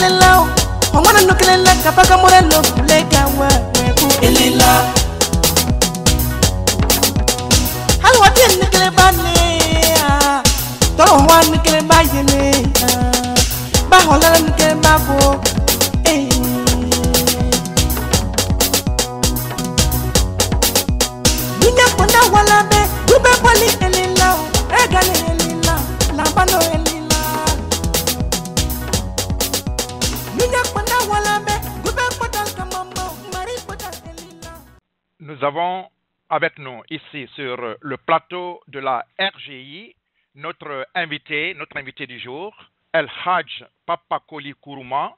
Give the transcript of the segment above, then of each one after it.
Elila, on wanna look at la Capaca Morello, Lega, Elila. Hello, I didn't look at Bania. Don't want to get by your name. Bahola and get my book. Nina Punda Wallabe, Ube Poli Elila, Egale Elila, Labano Elila. Nina Punda Wallabe, Ube Potal Kamamo, Marie Potal Elila. Nous avons avec nous ici sur le plateau de la RGI notre invité du jour, El Hadj Papakoli Kourouma,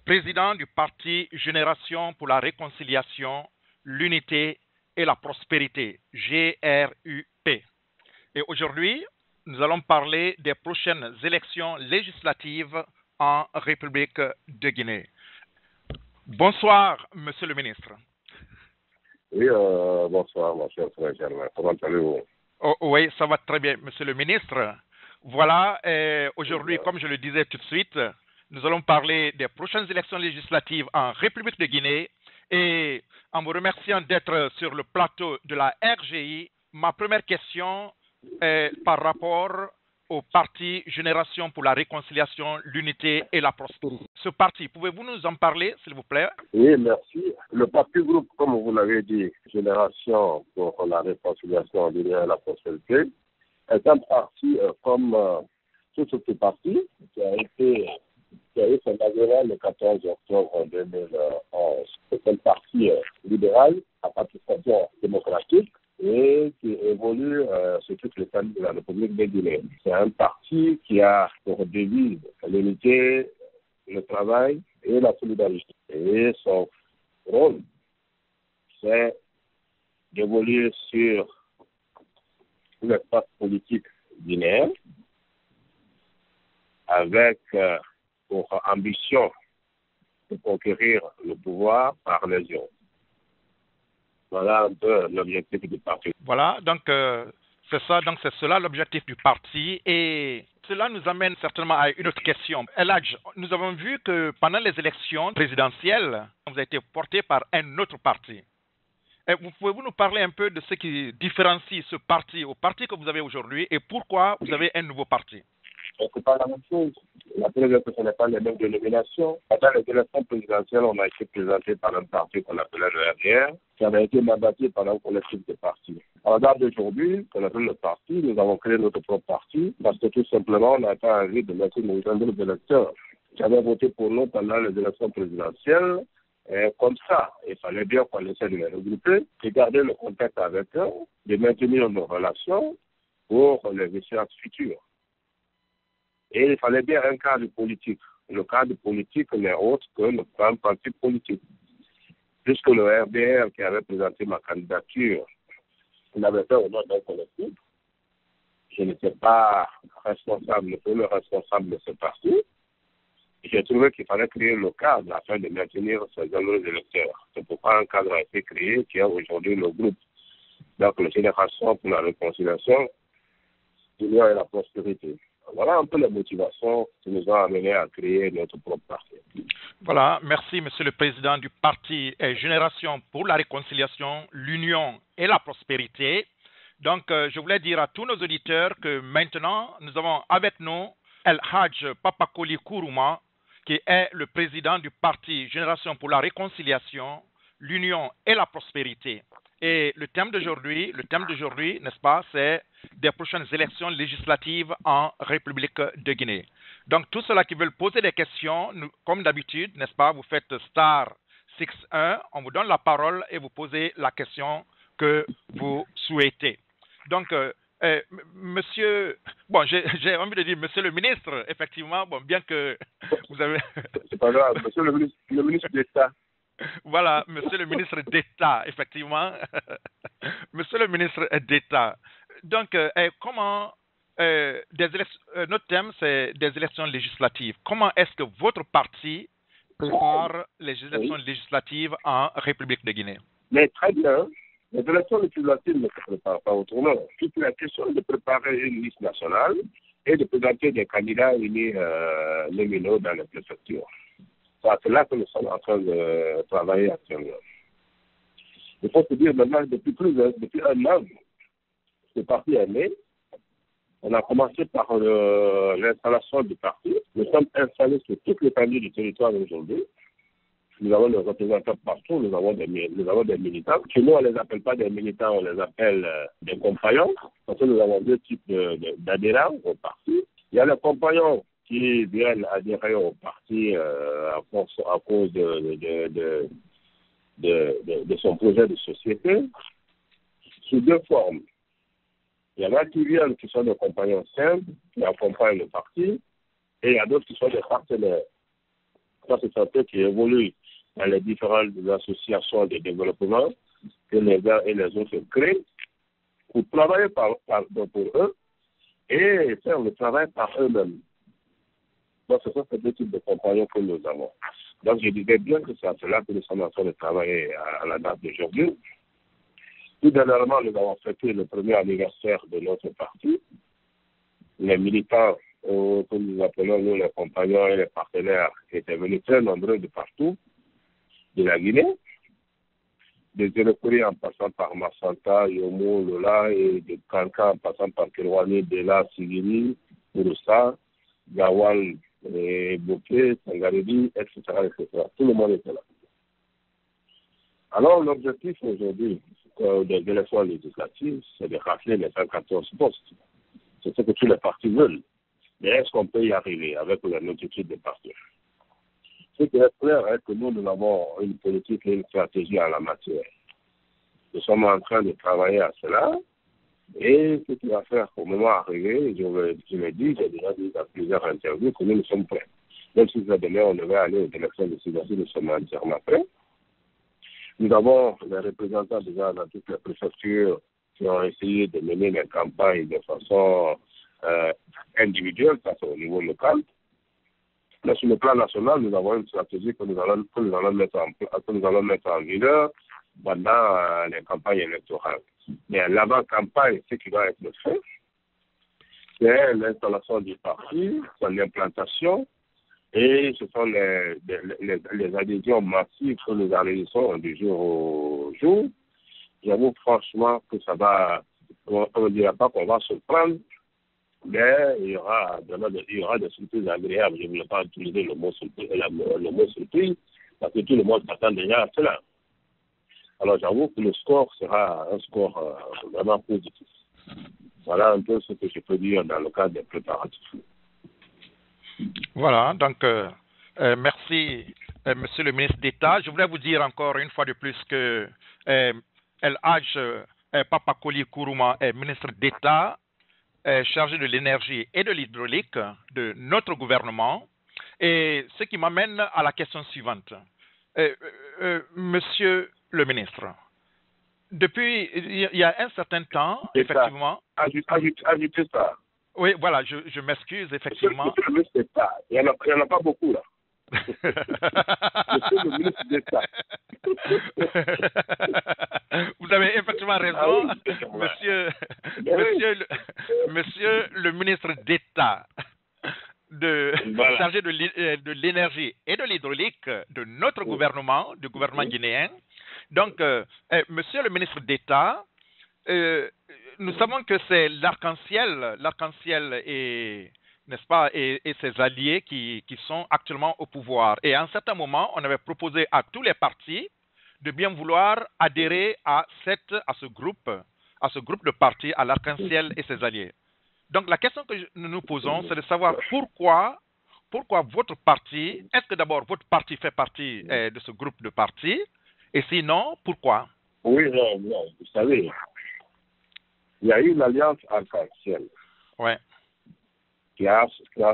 président du parti Génération pour la Réconciliation, l'Unité et la Prospérité, GRUP. Et aujourd'hui, nous allons parler des prochaines élections législatives en République de Guinée. Bonsoir, Monsieur le ministre. Oui, bonsoir, mon cher frère Germain. Comment allez-vous? Oh, oui, ça va très bien, Monsieur le ministre. Voilà, aujourd'hui, comme je le disais tout de suite, nous allons parler des prochaines élections législatives en République de Guinée. Et en vous remerciant d'être sur le plateau de la RGI, ma première question est par rapport au parti Génération pour la Réconciliation, l'Unité et la Prospérité. Ce parti, pouvez-vous nous en parler, s'il vous plaît? Oui, merci. Le parti groupe, comme vous l'avez dit, Génération pour la Réconciliation, l'Unité et la Prospérité, est un parti comme tout ce parti qui a eu son adhérent le 14 octobre 2011. C'est un parti libéral à participation démocratique et qui évolue sur toute l'étendue de la République de Guinée. C'est un parti qui a pour devise l'unité, le travail et la solidarité. Et son rôle, c'est d'évoluer sur l'espace politique guinéen avec pour ambition de conquérir le pouvoir par les urnes. Voilà un peu l'objectif du parti. Voilà, donc c'est ça, donc c'est cela l'objectif du parti. Et cela nous amène certainement à une autre question. El Hadj, nous avons vu que pendant les élections présidentielles, vous avez été porté par un autre parti. Et pouvez-vous nous parler un peu de ce qui différencie ce parti au parti que vous avez aujourd'hui et pourquoi vous avez un nouveau parti? Ce n'est pas la même chose. La preuve que ce n'est pas les mêmes dénominations. Pendant les élections présidentielles, on a été présenté par un parti qu'on appelait le RDR, qui avait été mandaté par un collectif de partis. En date d'aujourd'hui, qu'on appelle le parti, nous avons créé notre propre parti parce que tout simplement, on n'a pas envie de mettre une dizaine d'électeurs qui avaient voté pour nous pendant les élections présidentielles. Et comme ça, il fallait bien qu'on essaie de les regrouper, de garder le contact avec eux, de maintenir nos relations pour les échéances futures. Et il fallait bien un cadre politique. Le cadre politique n'est autre que le grand parti politique. Puisque le RDR qui avait présenté ma candidature l'avait fait au nom d'un collectif, je n'étais pas responsable, le premier responsable de ce parti. J'ai trouvé qu'il fallait créer le cadre afin de maintenir ces nombreux électeurs. C'est pourquoi un cadre a été créé qui est aujourd'hui le groupe. Donc, la Génération pour la Réconciliation, l'Union et la Prospérité. Voilà un peu la motivation qui nous a amené à créer notre propre parti. Voilà, merci Monsieur le Président du parti Génération pour la Réconciliation, l'Union et la Prospérité. Donc, je voulais dire à tous nos auditeurs que maintenant, nous avons avec nous El Hadj Papakoli Kourouma, qui est le président du parti Génération pour la Réconciliation, l'Union et la Prospérité. Et le thème d'aujourd'hui, n'est-ce pas, c'est des prochaines élections législatives en République de Guinée. Donc, tous ceux-là qui veulent poser des questions, comme d'habitude, n'est-ce pas, vous faites star 61, on vous donne la parole et vous posez la question que vous souhaitez. Donc, monsieur, bon, j'ai envie de dire monsieur le ministre, effectivement, bon, bien que vous avez... C'est pas grave, monsieur le ministre d'État. Voilà, monsieur le ministre d'État, effectivement. Monsieur le ministre d'État. Donc, comment notre thème, c'est des élections législatives. Comment est-ce que votre parti prépare les élections législatives en République de Guinée? Mais très bien. Les élections législatives ne se préparent pas autrement. Toute la question de préparer une liste nationale et de présenter des candidats unis nominaux dans les préfectures. C'est là que nous sommes en train de travailler actuellement. Il faut se dire maintenant, depuis un an, ce parti est né. On a commencé par l'installation du parti. Nous sommes installés sur toute l'étendue du territoire aujourd'hui. Nous avons des représentants partout, nous avons des militants. Chez nous, on ne les appelle pas des militants, on les appelle des compagnons. Parce que nous avons deux types d'adhérents au parti. Il y a les compagnons qui viennent adhérer au parti à cause de son projet de société, sous deux formes. Il y en a qui viennent, qui sont des compagnons simples, qui accompagnent le parti, et il y a d'autres qui sont des partenaires. Ça, c'est un peu qui évolue dans les différentes associations de développement que les uns et les autres créent pour travailler pour eux et faire le travail par eux-mêmes. Donc, ce sont ces deux types de compagnons que nous avons. Donc, je disais bien que c'est à cela que nous sommes en train de travailler à la date d'aujourd'hui. Tout dernièrement, nous avons fêté le premier anniversaire de notre parti. Les militants, que nous appelons nous les compagnons et les partenaires, étaient venus très nombreux de partout, de la Guinée, de Zérekuri en passant par Massanta, Yomo, Lola, et de Kanka en passant par Kirwani, Dela, Sigiri, Urusa, Gawal, Bokeh, Sangaredi, etc., etc. Tout le monde était là. Alors, l'objectif aujourd'hui des élections législatives, c'est de rafler les 114 postes. C'est ce que tous les partis veulent. Mais est-ce qu'on peut y arriver avec la multitude de partis? Ce qui est clair est que nous avons une politique et une stratégie en la matière. Nous sommes en train de travailler à cela. Et ce qui va faire au moment arrivé, je l'ai dit, j'ai déjà dit dans plusieurs interviews que nous sommes prêts. Même si demain on devait aller aux élections législatives, nous sommes entièrement prêts. Nous avons les représentants déjà dans toutes les préfectures qui ont essayé de mener les campagnes de façon individuelle, ça c'est au niveau local. Mais sur le plan national, nous avons une stratégie que nous allons mettre en vigueur pendant les campagnes électorales. Mais l'avant-campagne, ce qui doit être fait, c'est l'installation du parti, son implantation, et ce sont les adhésions massives que nous analysons du jour au jour. J'avoue franchement que ça va, on ne dira pas qu'on va se prendre, mais il y aura des surprises agréables. Je ne voulais pas utiliser le mot surprise, parce que tout le monde s'attend déjà à cela. Alors j'avoue que le score sera un score vraiment positif. Voilà un peu ce que je peux dire dans le cadre des préparatifs. Voilà, donc merci, Monsieur le ministre d'État. Je voulais vous dire encore une fois de plus que El Hadj Papa Koli Kourouma est ministre d'État chargé de l'énergie et de l'hydraulique de notre gouvernement. Et ce qui m'amène à la question suivante. Monsieur le ministre, depuis il y a un certain temps, effectivement... Ajoutez ça. Oui, voilà, je m'excuse, effectivement. Monsieur le ministre d'État, il n'y en a pas beaucoup, là. Monsieur le ministre d'État. Vous avez effectivement raison, monsieur le ministre d'État chargé de l'énergie et de l'hydraulique de notre gouvernement, du gouvernement guinéen. Donc, monsieur le ministre d'État, nous savons que c'est l'arc-en-ciel et n'est-ce pas, et ses alliés qui sont actuellement au pouvoir. Et à un certain moment, on avait proposé à tous les partis de bien vouloir adhérer à ce groupe de partis, à l'arc-en-ciel et ses alliés. Donc la question que nous nous posons, c'est de savoir pourquoi votre parti, est-ce que d'abord votre parti fait partie de ce groupe de partis, et sinon, pourquoi? Oui, non, vous savez, il y a eu l'Alliance Arc-en-Ciel. Ouais. Qui a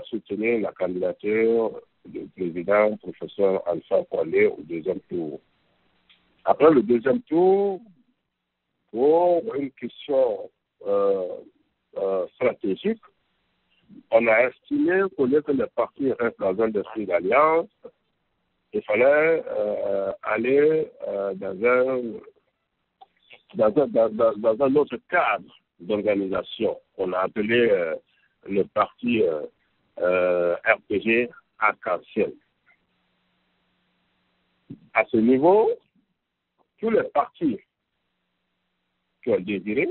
soutenu la candidature du président professeur Alpha Condé au deuxième tour. Après le deuxième tour, pour une question stratégique, on a estimé qu'au lieu que les partis restent dans un esprit d'alliance, il fallait aller dans un autre cadre d'organisation qu'on a appelé le parti RPG Arc-en-Ciel. À ce niveau, tous les partis qui ont désiré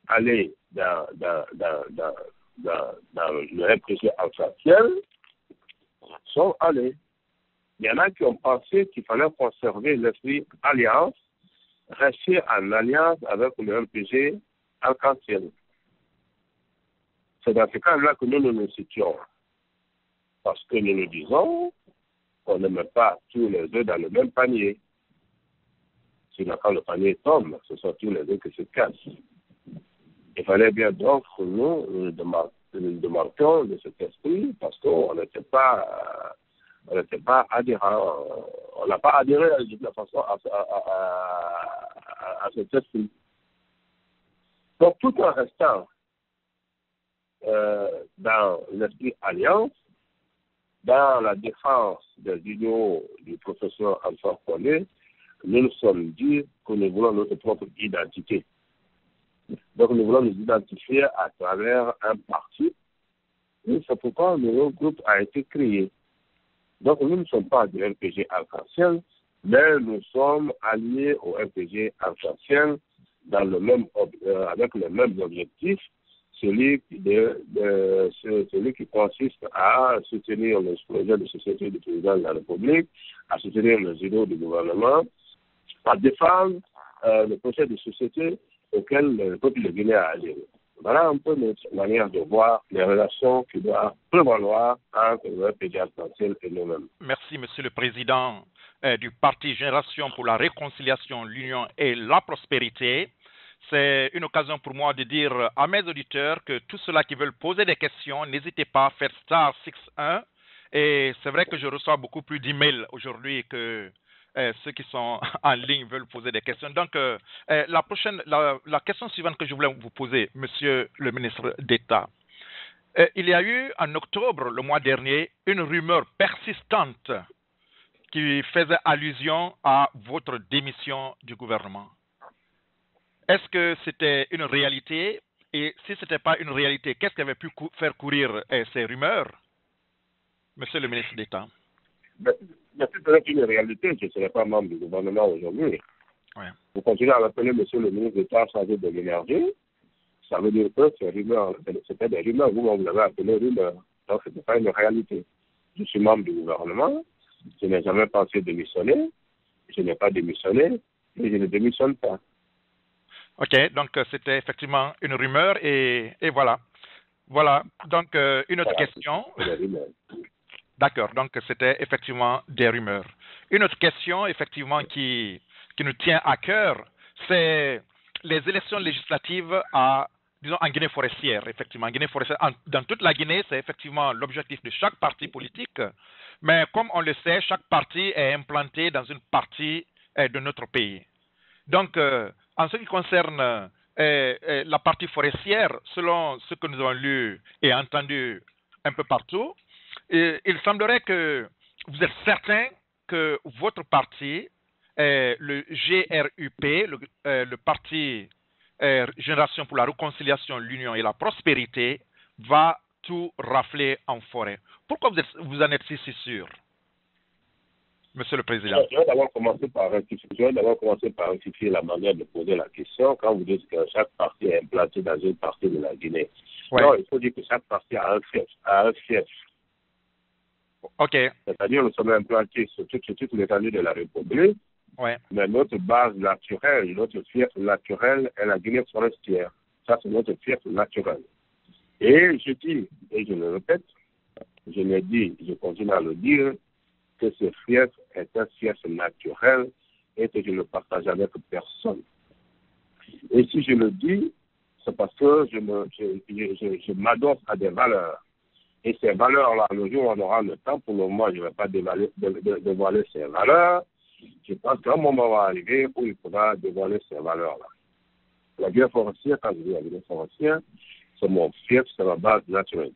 aller dans le RPG essentiel sont allés. Il y en a qui ont pensé qu'il fallait conserver l'esprit alliance, rester en alliance avec le RPG arc-en-ciel. C'est dans ce cas-là que nous nous situons. Parce que nous nous disons qu'on ne met pas tous les œufs dans le même panier. Sinon, quand le panier tombe, ce sont tous les œufs qui se cassent. Il fallait bien donc que nous démarquions de cet esprit parce qu'on n'était pas adhérents. On n'a pas adhéré de toute façon à cet esprit. Donc, tout en restant dans l'esprit alliance, dans la défense des idéaux du professeur Alpha Condé, nous nous sommes dit que nous voulons notre propre identité. Donc nous voulons nous identifier à travers un parti. Et c'est pourquoi notre groupe a été créé. Donc nous ne sommes pas du RPG arc-en-ciel, mais nous sommes alliés au RPG arc-en-ciel dans le même, avec les mêmes objectifs. Celui qui consiste à soutenir le projet de société du président de la République, à soutenir les idéaux du gouvernement, à défendre le projet de société auquel le peuple guinéen a adhéré. Voilà un peu notre manière de voir les relations qui doivent prévaloir entre le RPG arc-en-ciel et nous-mêmes. Merci, Monsieur le Président du Parti Génération pour la Réconciliation, l'Union et la Prospérité. C'est une occasion pour moi de dire à mes auditeurs que tous ceux-là qui veulent poser des questions, n'hésitez pas à faire star 61. Et c'est vrai que je reçois beaucoup plus d'emails aujourd'hui que ceux qui sont en ligne veulent poser des questions. Donc, la question suivante que je voulais vous poser, Monsieur le ministre d'État. Il y a eu en octobre, le mois dernier, une rumeur persistante qui faisait allusion à votre démission du gouvernement. Est-ce que c'était une réalité? Et si ce n'était pas une réalité, qu'est-ce qui avait pu faire courir ces rumeurs, Monsieur le ministre d'État? Mais si c'était une réalité, je ne serais pas membre du gouvernement aujourd'hui. Ouais. Vous continuez à m'appeler Monsieur le ministre d'État chargé de l'énergie. Ça veut dire que ces rumeurs, c'était des rumeurs. Vous l'avez appelé rumeurs. Donc, ce n'était pas une réalité. Je suis membre du gouvernement. Je n'ai jamais pensé démissionner. Je n'ai pas démissionné. Et je ne démissionne pas. OK, donc c'était effectivement une rumeur et voilà. Voilà, donc une autre question. D'accord, donc c'était effectivement des rumeurs. Une autre question, effectivement, qui nous tient à cœur, c'est les élections législatives en Guinée forestière, effectivement. En Guinée forestière, dans toute la Guinée, c'est effectivement l'objectif de chaque parti politique, mais comme on le sait, chaque parti est implanté dans une partie de notre pays. Donc, en ce qui concerne la partie forestière, selon ce que nous avons lu et entendu un peu partout, il semblerait que vous êtes certain que votre parti, le GRUP, le parti Génération pour la Réconciliation, l'Union et la Prospérité, va tout rafler en forêt. Pourquoi vous en êtes si sûr, Monsieur le Président? Je vais d'abord commencer par rectifier la manière de poser la question. Quand vous dites que chaque parti est implanté dans une partie de la Guinée, ouais. Non, il faut dire que chaque parti a un fief. OK. C'est-à-dire nous sommes implantés sur toute l'étendue de la République, ouais. Mais notre base naturelle, notre fief naturel est la Guinée forestière. Ça, c'est notre fief naturel. Et je dis, et je le répète, je l'ai dit, je continue à le dire, que ce fief est un fief naturel et que je ne le partage avec personne. Et si je le dis, c'est parce que je m'adosse à des valeurs. Et ces valeurs-là, le jour où on aura le temps, pour le moment, je ne vais pas dévoiler ces valeurs. Je pense qu'un moment va arriver où il faudra dévoiler ces valeurs-là. La Guinée forestière, quand je dis la Guinée forestière, c'est mon fief, c'est ma base naturelle.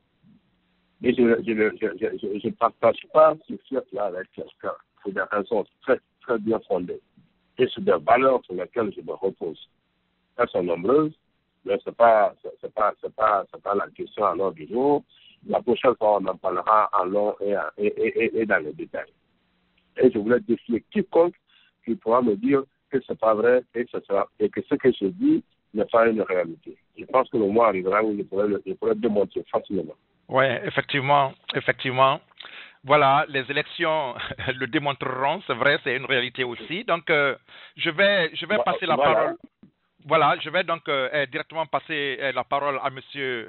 Et je ne partage pas ce fief-là avec quelqu'un. C'est des raisons très, très bien fondées. Et c'est des valeurs sur lesquelles je me repose. Elles sont nombreuses, mais c'est pas la question à l'ordre du jour. La prochaine fois, on en parlera en long et dans les détails. Et je voulais défier quiconque qui pourra me dire que c'est pas vrai et que ce que je dis n'est pas une réalité. Je pense que le mois arrivera où je pourrais démontrer facilement. Oui, effectivement. Voilà, les élections le démontreront, c'est vrai, c'est une réalité aussi. Donc, je vais passer la parole. Voilà, je vais donc directement passer la parole à monsieur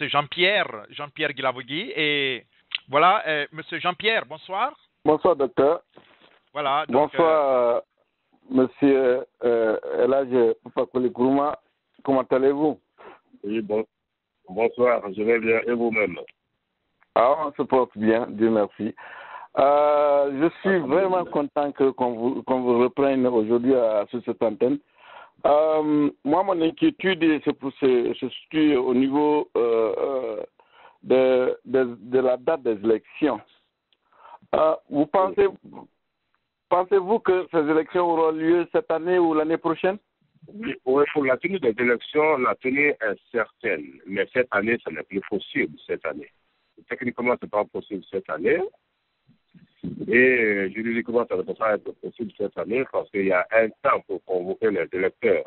Jean-Pierre Guilavogui. Et voilà, monsieur Jean-Pierre, bonsoir. Bonsoir, docteur. Voilà. Donc, bonsoir, monsieur Elhadji Papakoli Nkrumah. Comment allez-vous? Oui, bonsoir, je vais bien. Et vous-même? Ah, on se porte bien, Dieu merci. Je suis vraiment content qu'on vous reprenne aujourd'hui sur cette antenne. Moi, mon inquiétude se situe au niveau de la date des élections. Pensez-vous que ces élections auront lieu cette année ou l'année prochaine? Oui, pour la tenue des élections, la tenue est certaine. Mais cette année, ce n'est plus possible, cette année. Techniquement, ce n'est pas possible cette année. Et juridiquement, ça ne peut pas être possible cette année parce qu'il y a un temps pour convoquer les électeurs.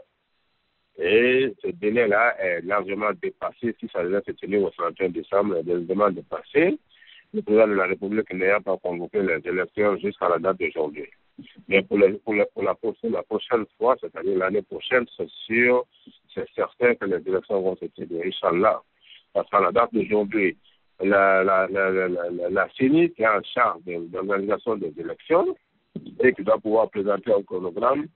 Et ce délai-là est largement dépassé. Si ça devait se tenir au 31 décembre, il est largement dépassé. Le président de la République n'ayant pas convoqué les électeurs jusqu'à la date d'aujourd'hui. Mais pour la prochaine fois, c'est-à-dire l'année prochaine, c'est sûr, c'est certain que les élections vont se tenir, Inch'Allah. Parce qu'à la date d'aujourd'hui, la CENI qui est en charge de l'organisation des élections et qui doit pouvoir présenter un chronogramme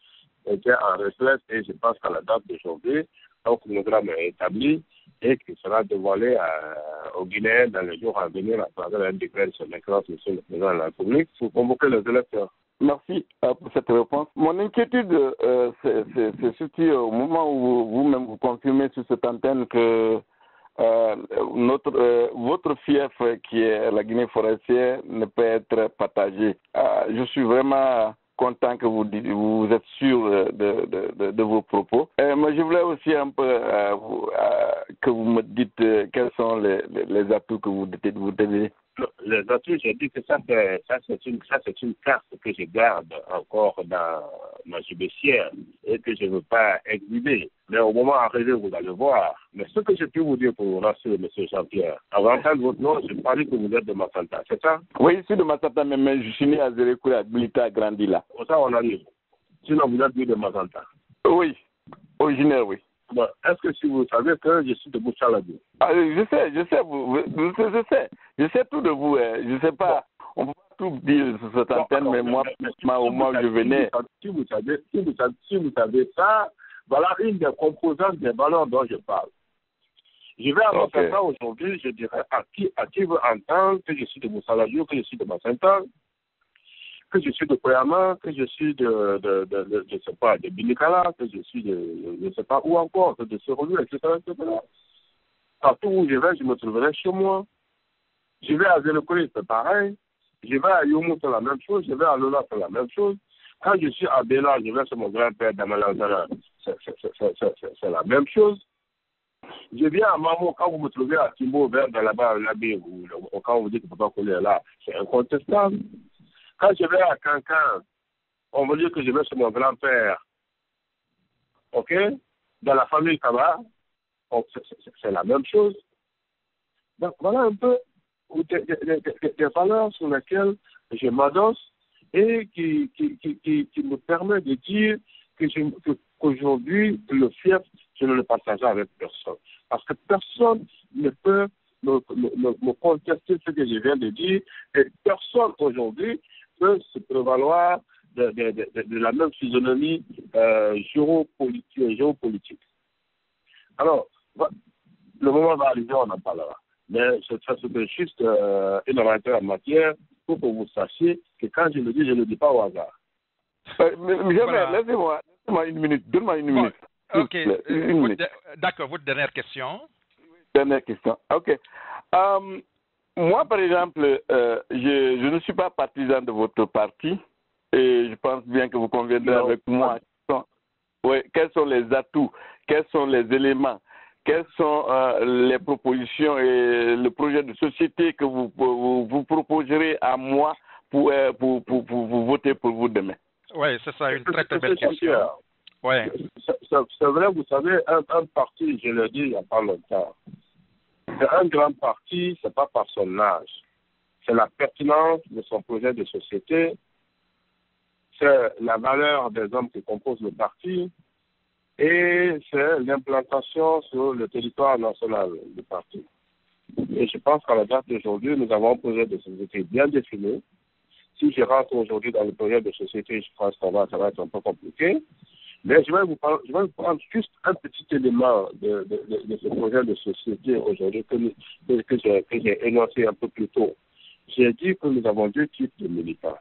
était en réflexe et je pense qu'à la date d'aujourd'hui, un chronogramme est établi et qui sera dévoilé aux Guinéens dans les jours à venir à travers un décret sur l'écran sur le président de la République pour convoquer les électeurs. Merci pour cette réponse. Mon inquiétude, c'est surtout au moment où vous-même vous confirmez sur cette antenne que votre fief, qui est la Guinée forestière, ne peut être partagé. Je suis vraiment content que vous êtes sûr de vos propos. Mais je voulais aussi un peu que vous me dites quels sont les atouts que vous devez. Les atouts, j'ai dit que ça c'est une carte que je garde encore dans ma judiciaire et que je ne veux pas exhiber. Mais au moment arrivé, vous allez voir. Mais ce que je peux vous dire pour vous rassurer, M. Jean-Pierre, avant d'entendre votre nom, je parlais que vous êtes de Massanta, c'est ça? Oui, je suis de Massanta, mais je suis né à Zérékouré, habilité à grandi là. Ça, on arrive. Sinon, vous êtes de Massanta? Oui, originaire, oui. Bon, est-ce que si vous savez que je suis de Bouchaladi? Je sais tout de vous. Je ne sais pas, on ne peut pas tout dire sur cette antenne, mais moi, au moment où je venais. Si vous savez ça, voilà une des composantes des valeurs dont je parle. Je vais à Massanta aujourd'hui, je dirais à qui veut entendre que je suis de Bouchaladi, que je suis de Massanta, que je suis de Koyama, que je suis je sais pas, de Binikala, que je suis je ne sais pas où encore, de Serolu, etc., etc. Partout où je vais, je me trouverai chez moi. Je vais à Zérékouré, c'est pareil. Je vais à Youmou, c'est la même chose. Je vais à Lola, c'est la même chose. Quand je suis à Béla, je vais chez mon grand-père Damalanzara, c'est la même chose. Je viens à Mamo, quand vous me trouvez à Timbo, vers là-bas, ou quand vous dites que Papa Koulé est là, c'est incontestable. Quand je vais à Cancan, on me dit que je vais chez mon grand-père. OK? Dans la famille Kaba, c'est la même chose. Donc voilà un peu des valeurs sur lesquelles je m'adosse et qui me permet de dire qu'aujourd'hui, le fief, je ne le partage avec personne. Parce que personne ne peut me contester ce que je viens de dire et personne aujourd'hui peut se prévaloir de la même physionomie géopolitique. Alors, le moment va arriver, on en parlera. Mais c'est juste une orientation en matière pour que vous sachiez que quand je le dis, je ne le dis pas au hasard. Laissez-moi une minute. Donne-moi une minute. Ok. D'accord, votre dernière question. Dernière question. Ok. Moi, par exemple, je ne suis pas partisan de votre parti et je pense bien que vous conviendrez avec moi. Quels sont les atouts, quels sont les éléments, quelles sont les propositions et le projet de société que vous proposerez à moi pour voter pour vous demain? Oui, c'est ça, une très très belle question. Ouais. C'est vrai, vous savez, un parti, je l'ai dit il n'y a pas longtemps, c'est un grand parti, c'est pas par son âge. C'est la pertinence de son projet de société, c'est la valeur des hommes qui composent le parti et c'est l'implantation sur le territoire national du parti. Et je pense qu'à la date d'aujourd'hui, nous avons un projet de société bien défini. Si je rentre aujourd'hui dans le projet de société, je pense que ça va être un peu compliqué. Mais je vais vous prendre juste un petit élément de ce projet de société aujourd'hui que j'ai énoncé un peu plus tôt. J'ai dit que nous avons deux types de militants.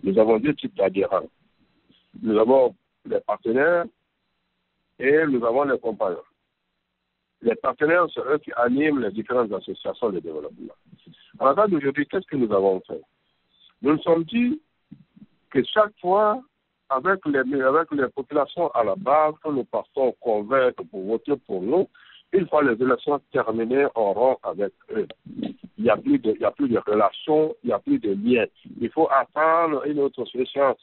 Nous avons deux types d'adhérents. Nous avons les partenaires et nous avons les compagnons. Les partenaires sont eux qui animent les différentes associations de développement. À la date d'aujourd'hui, qu'est-ce que nous avons fait? Nous nous sommes dit que chaque fois, avec les populations à la base, que nous partons convaincre pour voter pour nous, une fois les élections terminées, on rompt avec eux. Il n'y a plus de relations, il n'y a plus de liens. Il faut attendre une autre échéance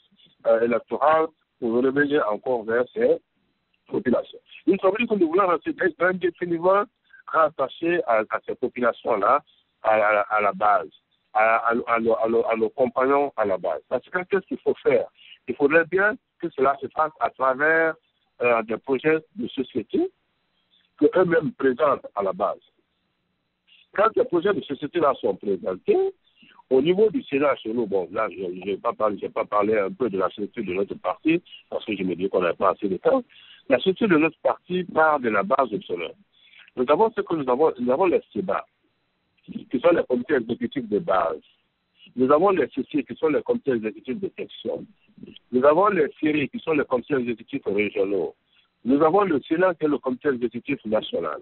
électorale pour revenir encore vers ces populations. Nous sommes dit que nous voulons rester indéfiniment rattachés à ces populations-là, à la base, à nos compagnons à la base. Parce que qu'est-ce qu'il faut faire? Il faudrait bien que cela se fasse à travers des projets de société que eux-mêmes présentent à la base. Quand ces projets de société-là sont présentés, au niveau du Sénat chez nous, bon, là, je n'ai pas parlé un peu de la structure de notre parti, parce que je me dis qu'on n'a pas assez de temps. La structure de notre parti part de la base du Sénat. Nous avons ce que nous avons les CEBA, qui sont les comités exécutifs de base. Nous avons les CC, qui sont les comités exécutifs de section. Nous avons les CIRI, qui sont les comités exécutifs régionaux. Nous avons le Sénat, qui est le comité exécutif national.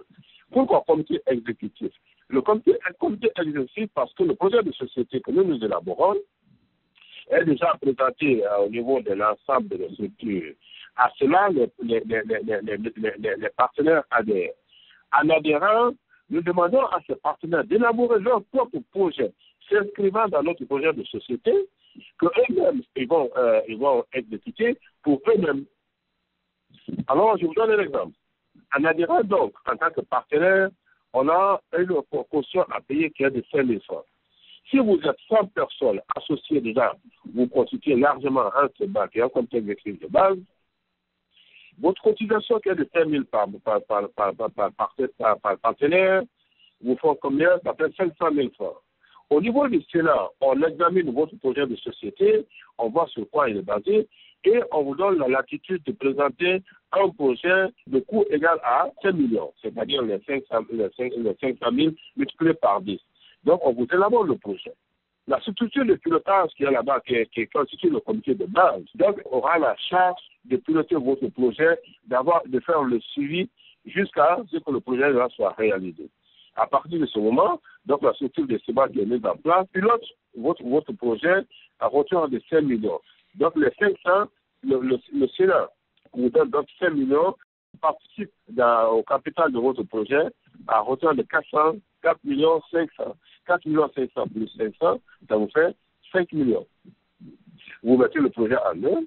Pourquoi comité exécutif? Le comité exécutif parce que le projet de société que nous élaborons est déjà présenté au niveau de l'ensemble de nos structures. À cela, les partenaires adhèrent. En adhérant, nous demandons à ces partenaires d'élaborer leur propre projet s'inscrivant dans notre projet de société que eux-mêmes ils vont exécuter pour eux-mêmes. Alors, je vous donne un exemple. En adhérant donc, en tant que partenaire, on a une caution à payer qui est de 5 000 francs. Si vous êtes 100 personnes associées déjà, vous constituez largement un CEBA qui est un comité exécutif de base, votre cotisation qui est de 5 000 par partenaire, vous font combien? Ça fait 500 000 francs. Au niveau du Sénat, on examine votre projet de société, on voit sur quoi il est basé, et on vous donne la latitude de présenter un projet de coût égal à 5 millions, c'est-à-dire les 500 000 multipliés par 10. Donc, on vous élabore le projet. La structure de pilotage qui est là-bas, qui constitue le comité de base, donc aura la charge de piloter votre projet, de faire le suivi jusqu'à ce que le projet soit réalisé. À partir de ce moment, donc la structure de CEBA qui est mise en place pilote votre projet à hauteur de 5 millions. Donc les 500, le Sénat vous donne donc 5 millions, participe au capital de votre projet à hauteur de 4 millions 500. 4 millions 500 plus 500, ça vous fait 5 millions. Vous mettez le projet en œuvre.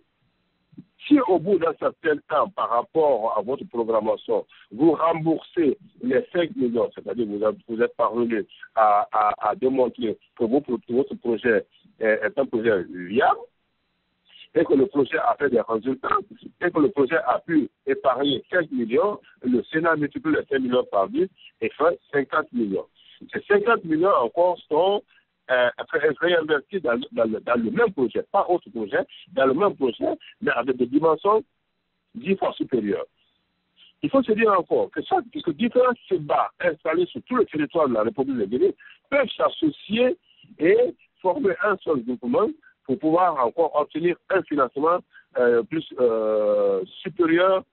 Si au bout d'un certain temps, par rapport à votre programmation, vous remboursez les 5 millions, c'est-à-dire vous êtes parvenu à démontrer que votre projet est un projet viable, et que le projet a fait des résultats, et que le projet a pu épargner 5 millions, le Sénat multiplie les 5 millions par 10 et fait 50 millions. Ces 50 millions encore sont réinvestis dans le même projet, pas autre projet, dans le même projet, mais avec des dimensions 10 fois supérieures. Il faut se dire encore que différents CEBA installés sur tout le territoire de la République de Guinée peuvent s'associer et former un seul groupement pour pouvoir encore obtenir un financement plus supérieur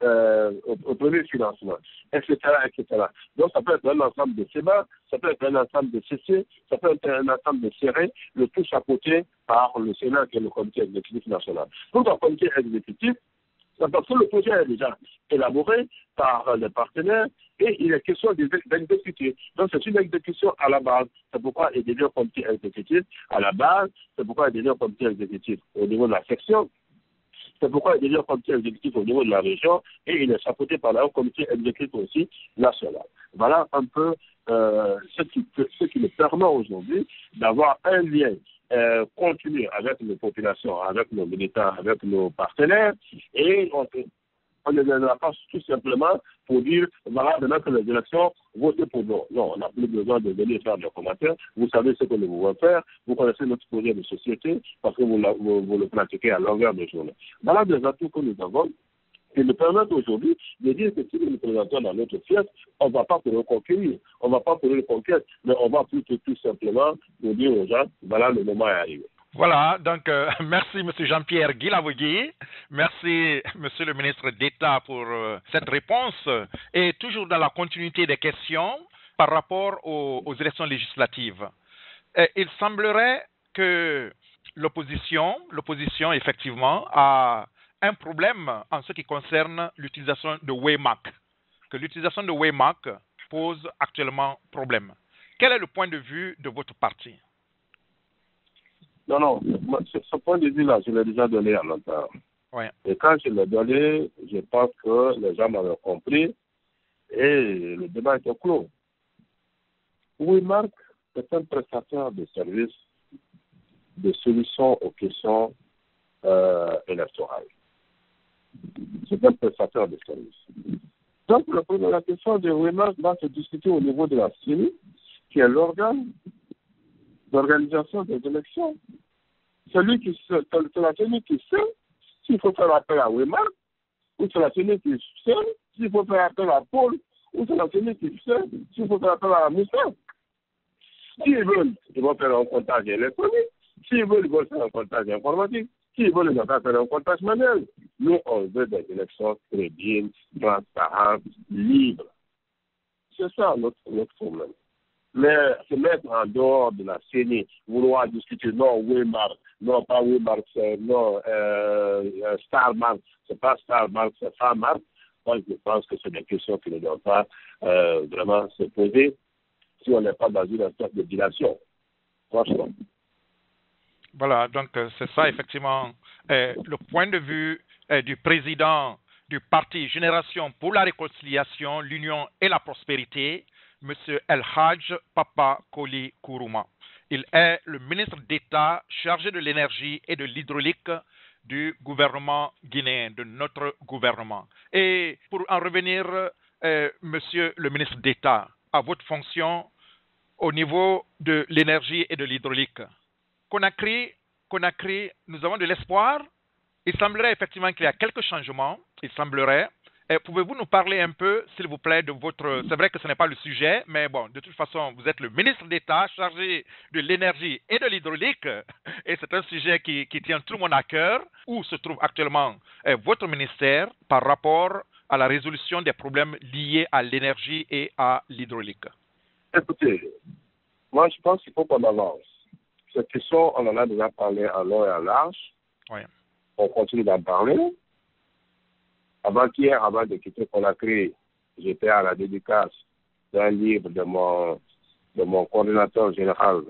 au premier financement, etc., etc. Donc, ça peut être un ensemble de CEBA, ça peut être un ensemble de CC, ça peut être un ensemble de CERE, le tout chapeauté par le Sénat qui est le comité exécutif national. Donc, un comité exécutif, Parce que le projet est déjà élaboré par les partenaires et il est question d'exécuter. Donc c'est une exécution à la base. C'est pourquoi il devient comité exécutif à la base. C'est pourquoi il devient comité exécutif au niveau de la section. C'est pourquoi il devient comité exécutif au niveau de la région et il est chapeauté par un comité exécutif aussi national. Voilà un peu ce qui nous permet aujourd'hui d'avoir un lien continu avec nos populations, avec nos militants, avec nos partenaires et on ne viendra pas tout simplement pour dire, voilà, maintenant que les élections, votez pour nous. Non, on n'a plus besoin de venir faire des commentaires. Vous savez ce que nous voulons faire. Vous connaissez notre projet de société parce que vous le pratiquez à longueur de journée. Voilà des atouts que nous avons qui nous permettent aujourd'hui de dire que si nous nous présentons dans notre fief, on ne va pas pour le conquérir. On ne va pas pour le conquête, mais on va plutôt tout simplement nous dire aux gens, voilà, le moment est arrivé. Voilà, donc merci M. Jean-Pierre Guilavogui, merci M. le ministre d'État pour cette réponse et toujours dans la continuité des questions par rapport aux élections législatives. Il semblerait que l'opposition effectivement a un problème en ce qui concerne l'utilisation de Waymark, que l'utilisation de Waymark pose actuellement problème. Quel est le point de vue de votre parti? Non, ce point de vue-là, je l'ai déjà donné à longtemps. Ouais. Et quand je l'ai donné, je pense que les gens m'avaient compris et le débat était clos. Waymark est un prestataire de services, de solutions aux questions électorales. C'est un prestataire de services. Donc, la question de Waymark va se discuter au niveau de la CENI, qui est l'organe d'organisation des élections. C'est la CENI qui sait s'il faut faire appel à Waymark, ou c'est la CENI qui sait s'il faut faire appel à Paul, ou c'est la CENI qui sait s'il faut faire appel à Moussa. S'ils veulent, ils vont faire un comptage électronique. S'ils veulent, ils vont faire un comptage informatique. S'ils veulent, ils vont faire un comptage manuel. Nous, on veut des élections crédibles, transparentes, libres. C'est ça notre problème. Mais se mettre en dehors de la CENI, vouloir discuter, non, Waymark, non, pas Waymark, non, Starmark, c'est pas Starmark, c'est Farmark. Moi, je pense que c'est des questions qui ne doivent pas vraiment se poser si on n'est pas dans une espèce de dilation. Franchement. Voilà, donc c'est ça effectivement le point de vue du président du parti Génération pour la Réconciliation, l'Union et la Prospérité, M. El Hadj Papa Koli Kourouma. Il est le ministre d'État chargé de l'énergie et de l'hydraulique du gouvernement guinéen, de notre gouvernement. Et pour en revenir, Monsieur le ministre d'État, à votre fonction au niveau de l'énergie et de l'hydraulique. Conakry, nous avons de l'espoir. Il semblerait effectivement qu'il y a quelques changements. Il semblerait. Pouvez-vous nous parler un peu, s'il vous plaît, de votre... C'est vrai que ce n'est pas le sujet, mais bon, de toute façon, vous êtes le ministre d'État chargé de l'énergie et de l'hydraulique, et c'est un sujet qui tient tout le monde à cœur. Où se trouve actuellement votre ministère par rapport à la résolution des problèmes liés à l'énergie et à l'hydraulique? Écoutez, moi, je pense qu'il faut qu'on avance. Cette question, on en a déjà parlé en long et en large. Oui. On continue d'en parler. Avant-hier, avant de quitter Conakry, j'étais à la dédicace d'un livre de mon coordinateur général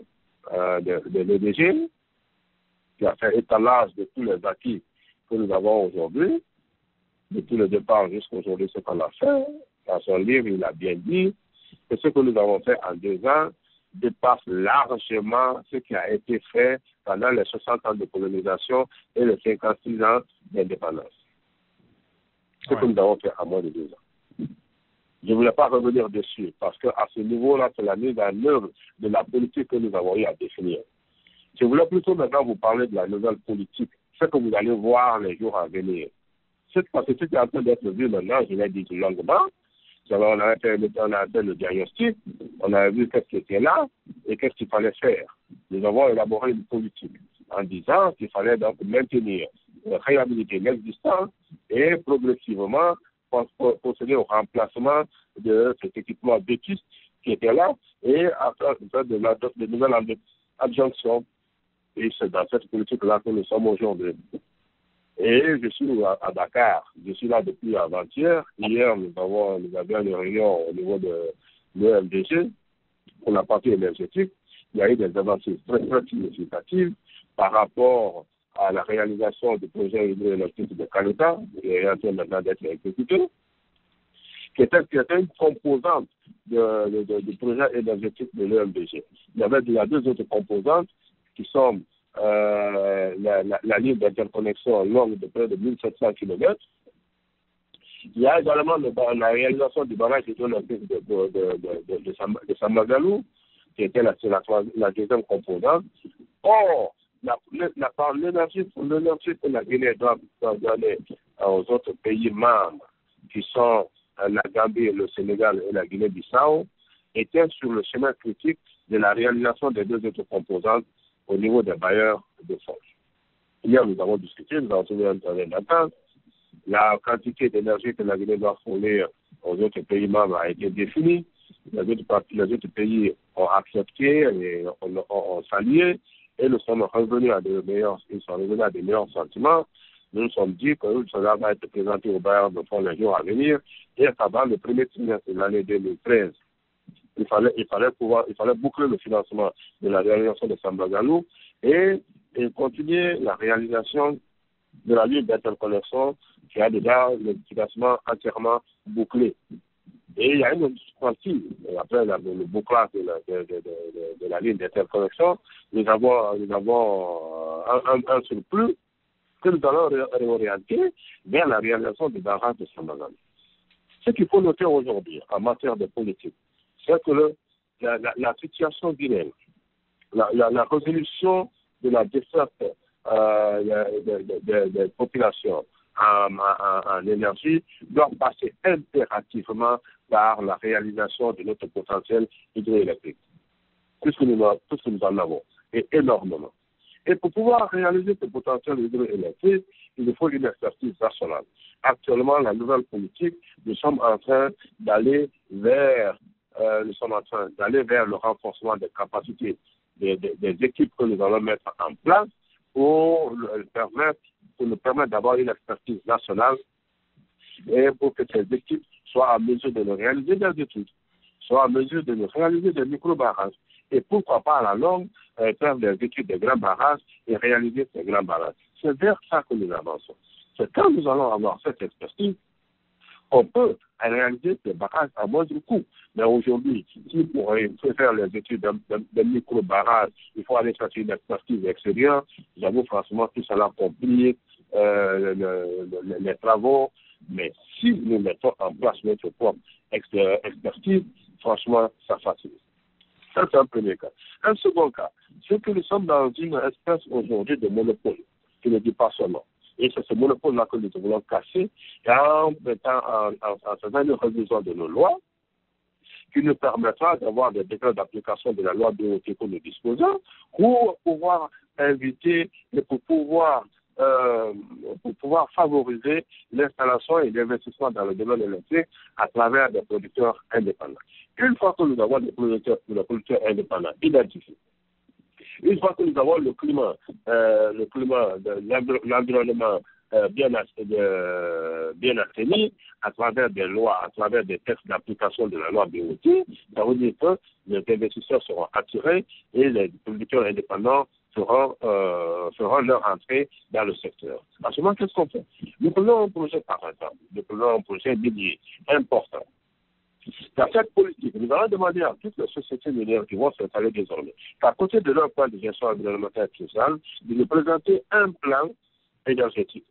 de l'EDG, qui a fait étalage de tous les acquis que nous avons aujourd'hui, depuis le départ jusqu'à aujourd'hui, ce qu'on a fait. Dans son livre, il a bien dit que ce que nous avons fait en 2 ans dépasse largement ce qui a été fait pendant les 60 ans de colonisation et les 56 ans d'indépendance. Ce que nous avons fait à moins de 2 ans. Je ne voulais pas revenir dessus parce qu'à ce niveau-là, c'est la mise en œuvre de la politique que nous avons eu à définir. Je voulais plutôt maintenant vous parler de la nouvelle politique, ce que vous allez voir les jours à venir. Parce que ce qui est en train d'être vu maintenant, je l'ai dit longuement, on a fait le diagnostic, on a vu qu'est-ce qui était là et qu'est-ce qu'il fallait faire. Nous avons élaboré une politique en disant qu'il fallait donc maintenir, réhabiliter l'existant et progressivement procéder au remplacement de cet équipement vétuste qui était là et à faire de nouvelles adjonctions. Et c'est dans cette politique-là que nous sommes aujourd'hui. Et je suis à Dakar. Je suis là depuis avant-hier. Hier, nous avions une réunion au niveau de l'EMDG pour la partie énergétique. Il y a eu des avancées très, très significatives par rapport à la réalisation du projet hydroélectrique de Kaleta, qui est en train maintenant d'être exécuté, qui était une composante du projet énergétique de l'EMDG. Il y a deux autres composantes qui sont la ligne d'interconnexion longue de près de 1700 km. Il y a également la réalisation du barrage hydroélectrique de Samagalou, qui était la deuxième composante. Or, l'énergie que la Guinée doit donner aux autres pays membres, qui sont la Gambie, le Sénégal et la Guinée-Bissau, était sur le chemin critique de la réalisation des deux autres composantes au niveau des bailleurs de fonds. Hier, nous avons discuté, nous avons trouvé un terrain d'entente. La quantité d'énergie que la Guinée doit fournir aux autres pays membres a été définie. Les autres pays ont accepté et ont salué. Et nous sommes revenus à des meilleurs sentiments. Nous nous sommes dit que cela va être présenté aux bailleurs de fonds les jours à venir. Et avant le premier trimestre de l'année 2013, il fallait boucler le financement de la réalisation de Samagalou et continuer la réalisation de la ligne d'interconnexion qui a déjà le financement entièrement bouclé. Et il y a une autre partie, après le bouclage de la ligne d'interconnexion, nous avons un surplus que nous allons réorienter vers la réalisation du barrage de Samagalou. Ce qu'il faut noter aujourd'hui en matière de politique, c'est que la situation guinéenne, la résolution de la desserte des populations en énergie doit passer impérativement par la réalisation de notre potentiel hydroélectrique, puisque nous en avons, et énormément. Et pour pouvoir réaliser ce potentiel hydroélectrique, il faut une expertise nationale. Actuellement, la nouvelle politique, nous sommes en train d'aller vers le renforcement des capacités des équipes que nous allons mettre en place pour nous permettre d'avoir une expertise nationale et pour que ces équipes soient en mesure de nous réaliser des études, soient en mesure de nous réaliser des micro-barrages et pourquoi pas à la longue faire des études de grands barrages et réaliser ces grands barrages. C'est vers ça que nous avançons. C'est quand nous allons avoir cette expertise, on peut réaliser des barrages à moindre coût. Mais aujourd'hui, si pour faire les études d'un micro-barrage, il faut aller chercher une expertise extérieure, j'avoue franchement tout cela complique les travaux. Mais si nous mettons en place notre propre expertise, franchement, ça facilite. Ça, c'est un premier cas. Un second cas, c'est que nous sommes dans une espèce aujourd'hui de monopole, qui ne dit pas son nom. Et c'est ce monopole-là que nous voulons casser en faisant une révision de nos lois qui nous permettra d'avoir des décrets d'application de la loi BOT que nous disposons pour pouvoir inviter et pour pouvoir favoriser l'installation et l'investissement dans le domaine électrique à travers des producteurs indépendants. Une fois que nous avons des producteurs indépendants identifiés, une fois que nous avons le climat de l'environnement bien assaini à travers des lois, à travers des textes d'application de la loi BOT, ça veut dire que les investisseurs seront attirés et les producteurs indépendants feront leur entrée dans le secteur. À ce moment, qu'est-ce qu'on fait? Nous prenons un projet par exemple, nous prenons un projet minier important. Dans cette politique, nous allons demander à toutes les sociétés minières qui vont s'installer désormais, qu'à côté de leur plan de gestion environnementale et sociale, de nous présenter un plan énergétique.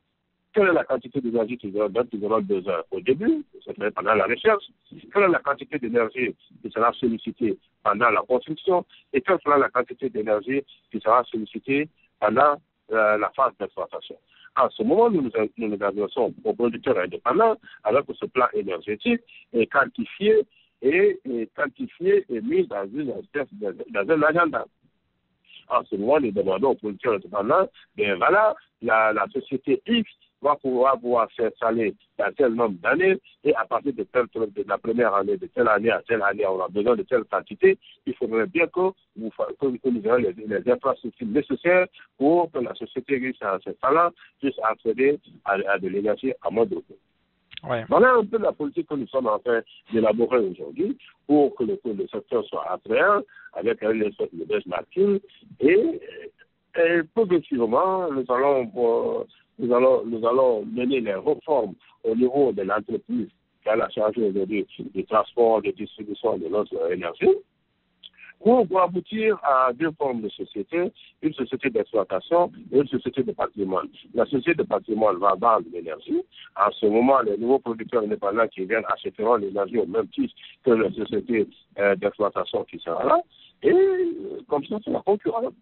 Quelle est la quantité d'énergie qu'ils auront besoin au début, c'est-à-dire pendant la recherche? Quelle est la quantité d'énergie qui sera sollicitée pendant la construction? Et quelle sera la quantité d'énergie qui sera sollicitée pendant la phase d'exploitation? En ce moment, nous nous adressons aux producteurs indépendants alors que ce plan énergétique est quantifié et mis dans un agenda. En ce moment, nous demandons aux producteurs indépendants, bien voilà, la société X va pouvoir s'installer dans tel nombre d'années, et à partir de la première année, de telle année à telle année, on a besoin de telle quantité, il faudrait bien que nous ayons les infrastructures nécessaires pour que la société riche en ces talents puisse accéder à de l'énergie à moins de coût. Ouais. Voilà un peu la politique que nous sommes en train d'élaborer aujourd'hui pour que le secteur soit attrayant avec le benchmarking et progressivement nous allons mener les réformes au niveau de l'entreprise qui a la charge aujourd'hui du transport, de distribution de notre énergie pour aboutir à deux formes de société, une société d'exploitation et une société de patrimoine. La société de patrimoine va vendre l'énergie. En ce moment, les nouveaux producteurs indépendants qui viennent achèteront l'énergie au même titre que la société d'exploitation qui sera là. Et comme ça, c'est la concurrence.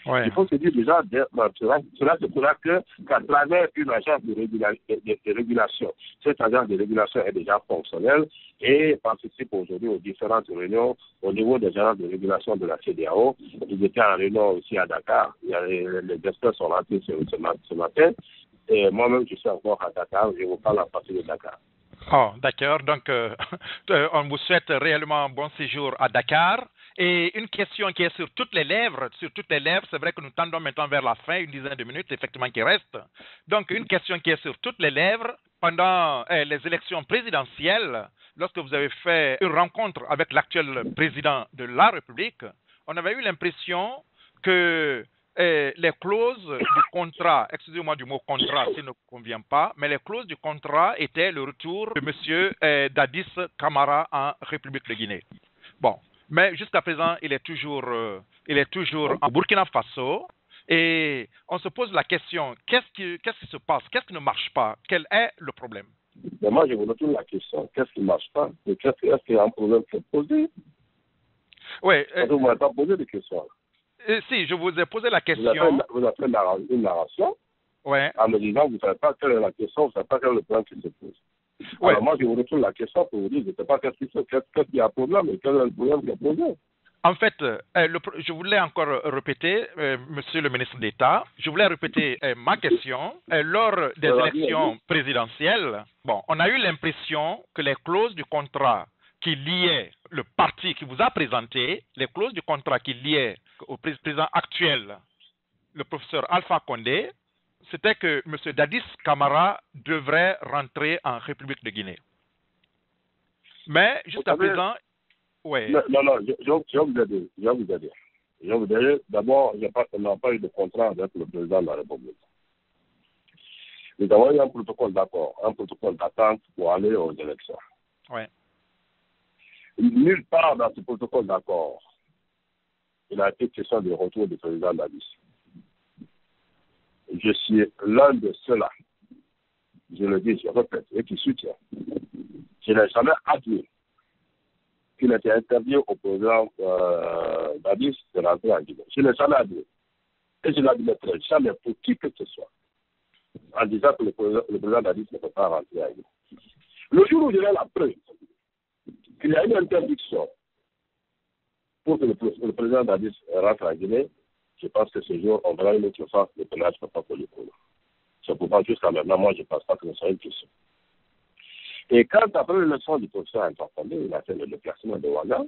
Ouais. Il faut se dire déjà, cela se fera qu'à travers une agence de régulation. Cette agence de régulation est déjà fonctionnelle et participe aujourd'hui aux différentes réunions au niveau des agences de régulation de la CEDEAO. Ils étaient en réunion aussi à Dakar. Les experts sont rentrés ce matin. Et moi-même, je suis encore à Dakar. Je vous parle à partir de Dakar. Oh, d'accord. Donc, on vous souhaite réellement un bon séjour à Dakar. Et une question qui est sur toutes les lèvres, c'est vrai que nous tendons maintenant vers la fin, une dizaine de minutes, effectivement, qui reste. Donc, une question qui est sur toutes les lèvres, pendant les élections présidentielles, lorsque vous avez fait une rencontre avec l'actuel président de la République, on avait eu l'impression que les clauses du contrat, excusez-moi du mot contrat, ça ne convient pas, mais les clauses du contrat étaient le retour de M. Dadis Camara en République de Guinée. Bon. Mais jusqu'à présent, il est toujours en Burkina Faso et on se pose la question, qu'est-ce qui se passe? Qu'est-ce qui ne marche pas? Quel est le problème? Mais moi, je vous retourne la question, qu'est-ce qui ne marche pas? Est-ce qu'il y a un problème qui est posé? Oui. Vous ne m'avez pas posé de questions. Si, je vous ai posé la question. Vous avez fait une narration en me disant, vous ne savez pas quelle est la question, vous ne savez pas quel est le problème qui se pose. Ouais. Alors moi, je vous retourne la question pour vous dire, je ne sais pas qu'est-ce qu'il y a un problème et quel est le problème qui est posé. En fait, je voulais encore répéter, Monsieur le ministre d'État, je voulais répéter ma question. Lors des élections présidentielles, bon, on a eu l'impression que les clauses du contrat qui liaient le parti qui vous a présenté, les clauses du contrat qui liaient au président actuel, le professeur Alpha Condé, c'était que M. Dadis Camara devrait rentrer en République de Guinée. Mais jusqu'à présent, oui. Non, je vais vous aider. D'abord, on n'a pas eu de contrat avec le président de la République. Nous avons eu un protocole d'accord, un protocole d'attente pour aller aux élections. Oui. Nulle part dans ce protocole d'accord, il a été question du retour du président Dadis. Je suis l'un de ceux-là, je le dis, je répète, et qui soutient. Je n'ai jamais admis qu'il était interdit au président Dadis de rentrer en Guinée. Je n'ai jamais admis. Et je n'admettrai jamais pour qui que ce soit, en disant que le président Dadis ne peut pas rentrer en Guinée. Le jour où j'aurai la preuve qu'il y a une interdiction pour que le président Dadis rentre en Guinée, je pense que ce jour, on verra une autre phase de pénage pour le coup. C'est pourquoi jusqu'à maintenant, moi, je ne pense pas que ce soit une question. Et quand après l'élection du professeur Alpha Condé, il a fait le déplacement de Ouaga,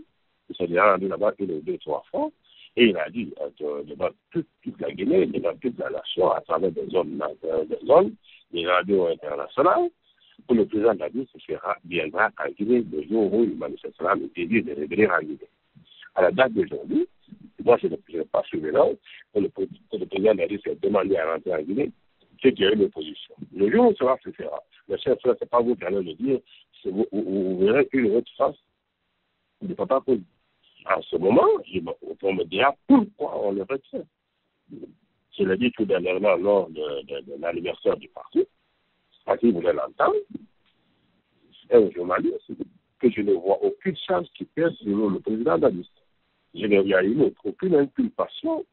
il s'est déjà rendu là-bas une ou deux, trois fois, et il a dit devant toute la Guinée, devant toute la nation, à travers des zones, des radios internationales, pour le président Dadis viendra en Guinée le jour où il manifestera le désir de revenir en Guinée. À la date d'aujourd'hui, moi, je n'ai pas suivi là, que le président Dadis a demandé à rentrer en Guinée, c'est qu'il y a une opposition. Le jour où cela se fera, le chef, ce n'est pas vous qui allez le dire, vous verrez une autre face du papa Condé. En ce moment, on me dira pourquoi on le retient. Je l'ai dit tout dernièrement lors de l'anniversaire du parti, parce qu'il voulait l'entendre, et un journaliste, que je ne vois aucune chance qui pèse sur le président Dadis. Il n'y a eu aucune inculpation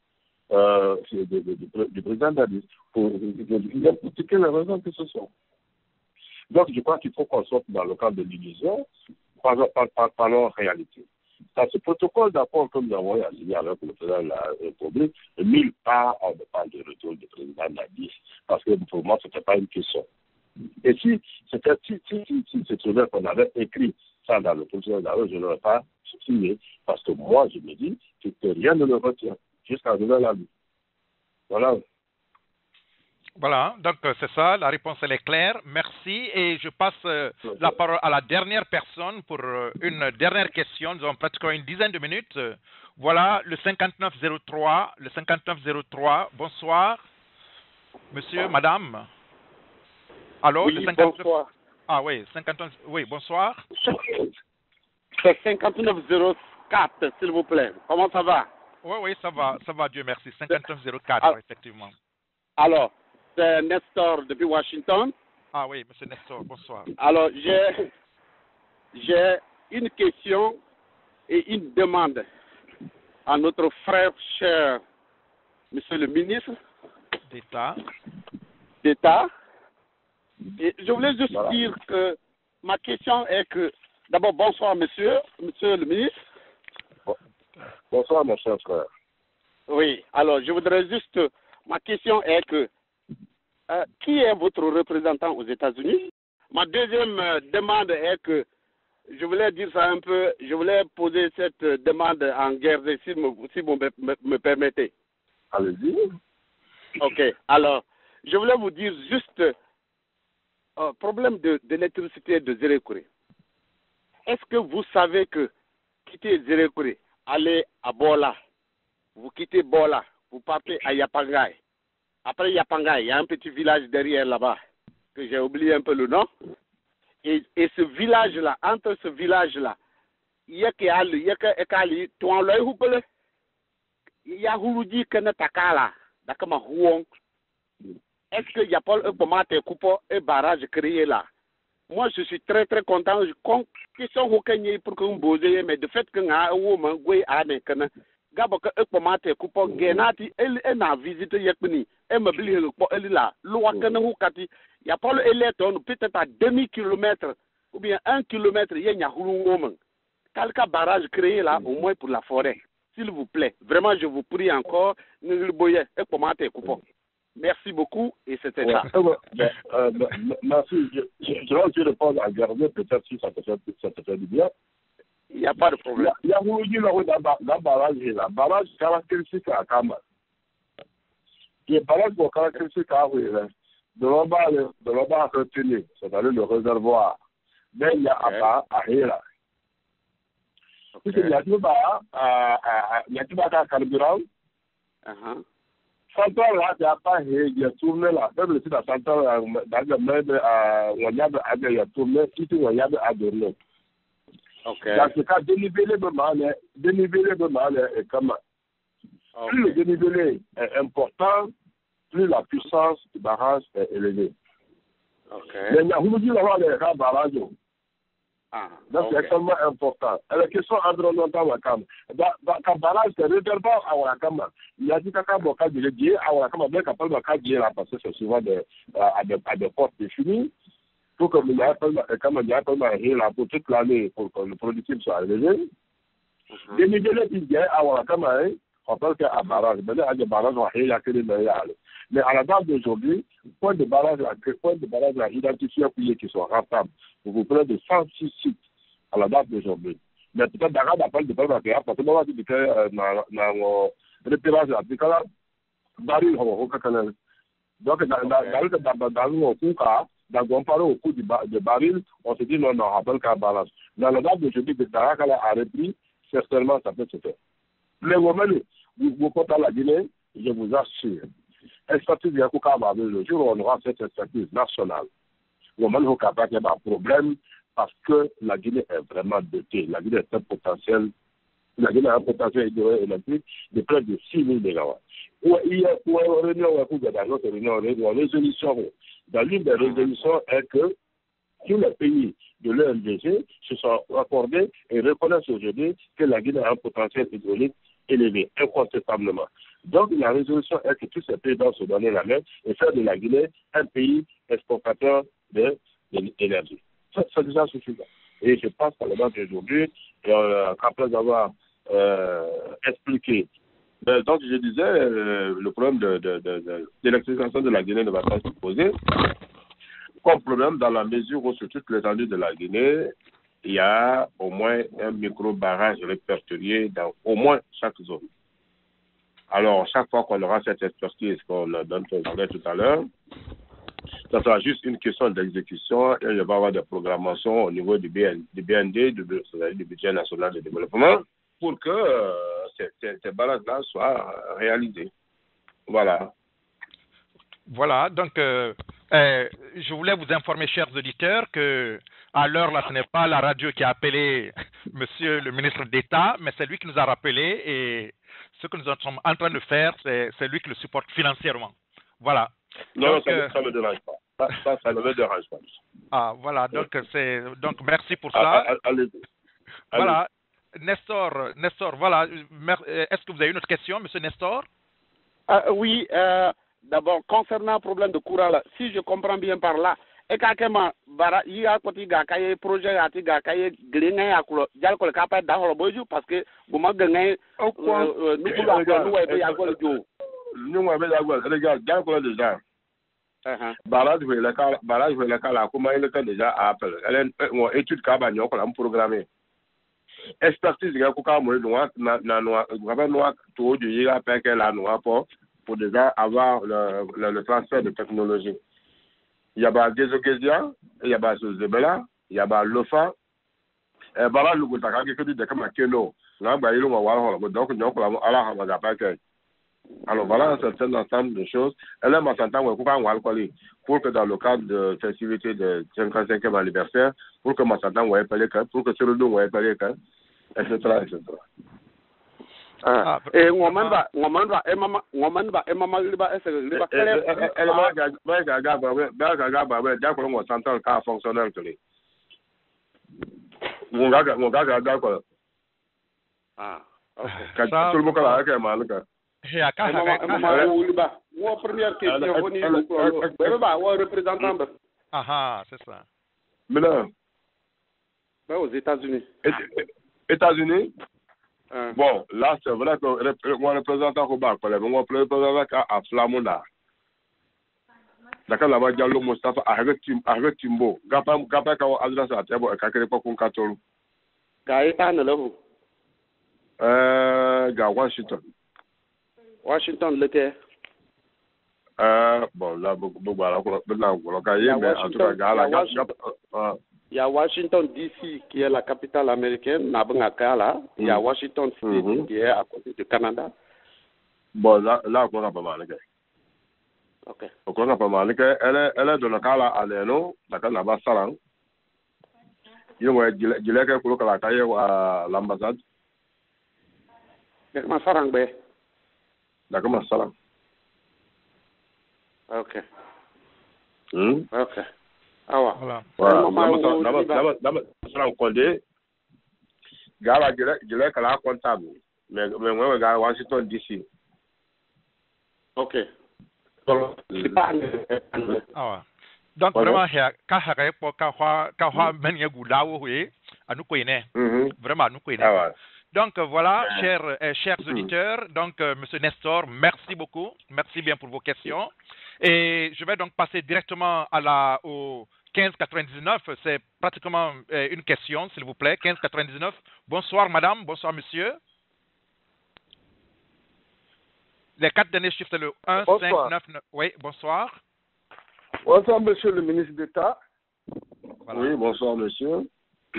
du président Dadis pour n'importe quelle raison que ce soit. Donc, je crois qu'il faut qu'on sorte dans le cadre de l'illusion, parlons en réalité. Dans ce protocole d'accord que nous avons signé avec le président de la République, nulle part on ne parle de retour du président Nadi, parce que pour moi, ce n'était pas une question. Et si se trouvait qu'on avait écrit ça dans le processus d'arrêt, je ne l'aurais pas signé, parce que moi, je me dis que rien ne le retient, jusqu'à nouvel avis. Voilà. Voilà, donc c'est ça, la réponse elle est claire. Merci et je passe la parole à la dernière personne pour une dernière question. Nous avons pratiquement une dizaine de minutes. Voilà, le 5903, le 5903. Bonsoir, monsieur, madame. Allô, oui, le 59... bonsoir. Ah oui, 59... Oui, bonsoir. C'est 5904, s'il vous plaît. Comment ça va? Oui, ça va, Dieu merci. 5904, ah, effectivement. Alors, c'est Nestor depuis Washington. Ah oui, monsieur Nestor, bonsoir. Alors, j'ai une question et une demande à notre frère cher, monsieur le ministre d'État. Et je voulais juste dire que ma question est que, d'abord, bonsoir, monsieur le ministre. Bonsoir, mon cher frère. Oui, alors, je voudrais juste, ma question est que, qui est votre représentant aux États-Unis? Ma deuxième demande est que, je voulais dire ça un peu, je voulais poser cette demande en guerre, si vous me permettez. Allez-y. Ok, alors, je voulais vous dire juste, problème d'électricité de Zérékouré. Est-ce que vous savez que quitter Zérékouré, aller à Bola, vous quittez Bola, vous partez à Yapangay. Après Yapangay, il y a un petit village derrière là-bas, que j'ai oublié un peu le nom. Et ce village-là, entre ce village-là, il y a Ekali, Touan Loy Houpele, il y a Houloudi Kenetakala, Dakama Houong. Est-ce qu'il n'y a pas un pomate coupo et barrage créé là? Moi, je suis très très content. Question aucune pour que vous bosez, mais de fait que nous avons un gabo que pomate coupo genati elle n'a visité yakuni et me bli le po elle là loi que nous kati il y a pas le électron peut-être à demi-kilomètre ou bien 1 kilomètre il y a woman quelques barrage créé là au moins pour la forêt, s'il vous plaît. Vraiment, je vous prie encore, ne boyez et pomate coupo. Merci beaucoup et c'était ça. Merci. Je vais aussi répondre à garder, peut-être si ça te fait du bien. Il n'y a pas de problème. Il y a un barrage là. Barrage caractéristique à Kama. Le barrage caractéristique à Kama, de l'Oba à retenir, c'est-à-dire le réservoir. Mais il y a à Hira. Il y a tout à carburant. Central là, il n'y a pas il y a tourné là. Même le site à Central, dans le même, il y a tourné, ici, il y a adorné. Dans ce cas, dénivelé de mal est comme. Plus le dénivelé est important, plus la puissance du barrage est élevée. Mais il y a un barrage. Donc, c'est extrêmement important. Et la question environnementale, quand barrage est réservoir à Wakama, il y a dit qu'à Wakama, à Wakama, bien qu'après Wakama, parce que c'est souvent à des portes définies, pour que il y a pas pour toute l'année, pour que le productif soit élevé. Dénivelé qui vient à Wakama, on parle qu'à barrage, mais il y a des barrages, il y a que les meilleurs. Mais à la date d'aujourd'hui, point de barrage à identifier qui sont rentables. Vous prenez de 106 sites à la date d'aujourd'hui. Mais peut-être dans la parole de Palma-Kéa, parce que moi, je dis que dans le repérage à Bicala, baril, on va canal. Donc, dans le cas, dans on parle au coût de baril, on se dit non, on rappelle qu'à barrage. Dans la date d'aujourd'hui, que Darakala a repris, certainement, ça peut se faire. Mais vous comptez à la Guinée, je vous assure. Expertise bien le jour où on aura cette expertise nationale, on va avoir un problème parce que la Guinée est vraiment dotée. La Guinée a un potentiel hydroélectrique de près de 6 000 mégawatts. Il y a une résolution. Dans l'une des résolutions est que tous les pays de l'EMDG se sont accordés et reconnaissent aujourd'hui que la Guinée a un potentiel hydraulique élevé, incontestablement. Donc, la résolution est que tous ces pays doivent se donner la main et faire de la Guinée un pays exportateur d'énergie. C'est déjà suffisant. Et je pense qu'à l'heure d'aujourd'hui, qu'après avoir expliqué. Donc, je disais, le problème d'électrification de la Guinée ne va pas se poser comme problème dans la mesure où sur toute l'étendue de la Guinée, il y a au moins un micro-barrage répertorié dans au moins chaque zone. Alors, chaque fois qu'on aura cette expertise qu'on donne tout à l'heure, ça sera juste une question d'exécution et il va y avoir des programmations au niveau du BND, du budget national de développement, pour que ces barrages-là soient réalisés. Voilà. Voilà, donc je voulais vous informer, chers auditeurs, que à l'heure là, ce n'est pas la radio qui a appelé Monsieur le ministre d'État, mais c'est lui qui nous a rappelé et ce que nous sommes en train de faire, c'est lui qui le supporte financièrement. Voilà. Non, donc, ça ne me dérange pas. Ça ne me dérange pas. Ah, voilà, donc merci pour cela. Allez-y. Voilà, Nestor, voilà. Est-ce que vous avez une autre question, Monsieur Nestor? Oui, d'abord, concernant le problème de courant, là, si je comprends bien par là, et quand il y a un projet à tiga kaye glinga ya kulo jal ko ka pa da holo boju parce que bu ma gangay nous ko nous way ya ko jo nous wa be ya ko regarde jal ko déjà barrage la kala kuma ile ka déjà appel elle on étude ka ba nyoko la programmer expertise ga ko ka mo na no ga no to du yi appel que la no pour déjà avoir le transfert de technologie. Il y a des occasions, il y a des Zebela, il y a des Lofa. Voilà, le goutte à quelque chose de comme un keno. Là, il y a un donc, alors voilà un certain ensemble de choses. Elle aime s'entendre pour que dans le cadre de festivité de 55e anniversaire, pour que ma s'entende ouais parler pour que sur le dos ouais parler etc. et ngoman ba mama liba est liba kale elle ba ja ko ngo santal ka fonctionnel que les mon gars ko ok ça tout le monde là que malika ya ka liba wo première question boni ba wo représentant aha c'est ça maintenant aux États-Unis. États-Unis. Bon, là, c'est vrai que mon représentant au Bac, mon représentant à Flamonda. D'accord, là-bas, Diallo Mustafa, avec Timbo. Gapa kawo adresse à Tiabo, et kakere pas qu'on katolu. Gaëtan, là-haut. Washington. Washington, lequel? Bon, là, voilà, mais en tout cas, il y a Washington DC qui est la capitale américaine, Nabangakala. Il y a Washington City qui est à côté du Canada. Bon, là, on a pas mal. Ok. On a pas mal. Elle est de la Kala à l'Eno, la Kala Bassalan. Il y a Gileka pour la caille à l'ambassade. Comment ça rangbe? D'accord, Salam. Ok. Ok. Ah ouais. Voilà. D'abord, Condé, gars, je l'ai qu'à comptable, mais moi, gars, Washington DC. Ok. Ah. Donc vraiment, quand menya goulawo oui, à nous connaître. Vraiment, nous connaître. Donc voilà, chers auditeurs, donc Monsieur Nestor, merci beaucoup, merci bien pour vos questions. Et je vais donc passer directement au 1599, c'est pratiquement une question, s'il vous plaît. 1599. Bonsoir, madame. Bonsoir, monsieur. Les 4 derniers chiffres, c'est le 1, bonsoir. 5, 9, 9. Oui, bonsoir. Bonsoir, monsieur le ministre d'État. Voilà. Oui, bonsoir, monsieur.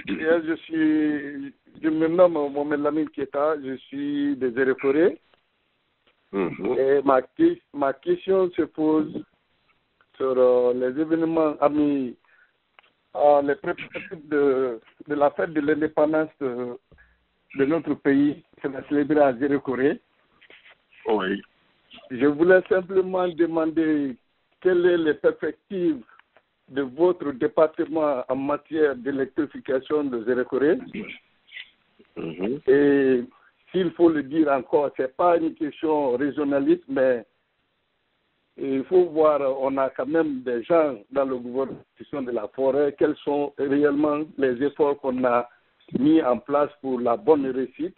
Je me nomme Mohamed Lamine Keita, je suis des Eréforés. Et ma question se pose sur les événements amis, les préparatifs de la fête de l'indépendance de notre pays qui va célébrer à Zéro-Corée. Oui. Je voulais simplement demander quelles sont les perspectives de votre département en matière d'électrification de Zéro-Corée. Et s'il faut le dire encore, ce n'est pas une question régionaliste, mais Et il faut voir, on a quand même des gens dans le gouvernement de la forêt, quels sont réellement les efforts qu'on a mis en place pour la bonne réussite.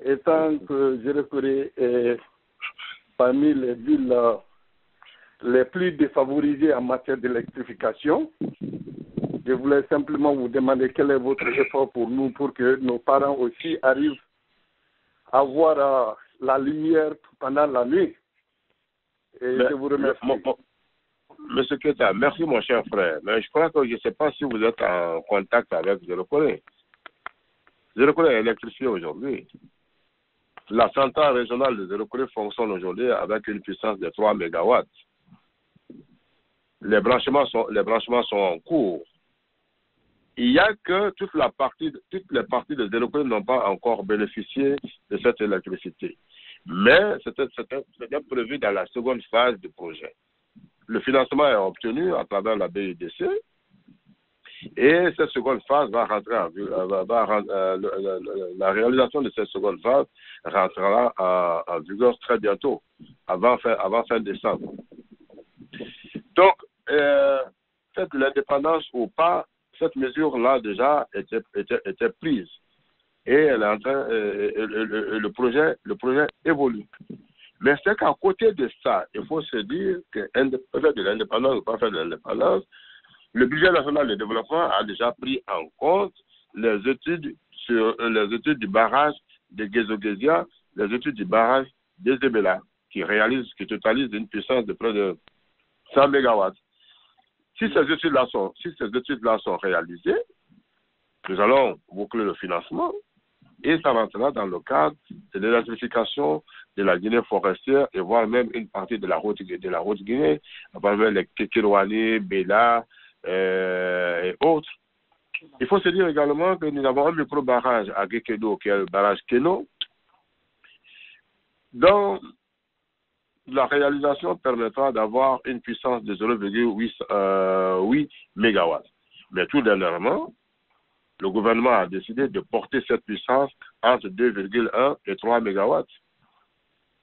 Étant que Zérékoré est parmi les villes les plus défavorisées en matière d'électrification, je voulais simplement vous demander quel est votre effort pour nous, pour que nos parents aussi arrivent à voir la lumière pendant la nuit. Et je vous remercie. Monsieur Keta, merci mon cher frère. Mais je crois que je ne sais pas si vous êtes en contact avec Zérékoré. Zérékoré est électrifié aujourd'hui. La centrale régionale de Zérékoré fonctionne aujourd'hui avec une puissance de 3 MW. Les branchements sont en cours. Il n'y a que toutes les parties de Zérékoré n'ont pas encore bénéficié de cette électricité. Mais c'était prévu dans la seconde phase du projet. Le financement est obtenu à travers la BIDC et cette seconde phase va rentrer la réalisation de cette seconde phase rentrera en vigueur très bientôt, avant fin décembre. Donc, cette l'indépendance ou pas, cette mesure-là déjà était prise. Et elle est en train, le projet évolue. Mais c'est qu'à côté de ça, il faut se dire que faire de l'indépendance ou pas faire de l'indépendance, le budget national de développement a déjà pris en compte les études du barrage de Guézo-Guézia, les études du barrage des Zébéla, qui totalisent une puissance de près de 100 MW. Si ces études-là sont réalisées, nous allons boucler le financement et ça rentrera dans le cadre de l'électrification de la Guinée forestière et voire même une partie de la route Guinée, à travers les Kékérouani, Béla et autres. Il faut se dire également que nous avons un micro-barrage à Guékédo, qui est le barrage Keno, dont la réalisation permettra d'avoir une puissance de 0,8 MW. Mais tout dernièrement, le gouvernement a décidé de porter cette puissance entre 2,1 et 3 MW.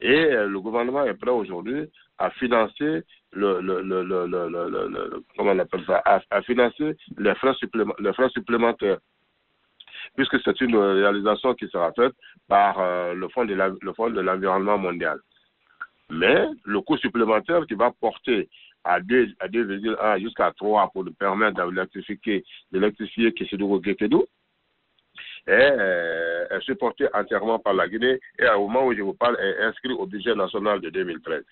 Et le gouvernement est prêt aujourd'hui à financer comment on appelle ça, à financer les frais supplémentaires, puisque c'est une réalisation qui sera faite par le Fonds de l'environnement mondial. Mais le coût supplémentaire qui va porter à 2,1 jusqu'à 3 pour nous permettre d'électrifier Késédougou-Guékédou est supporté entièrement par la Guinée et au moment où je vous parle est inscrit au budget national de 2013.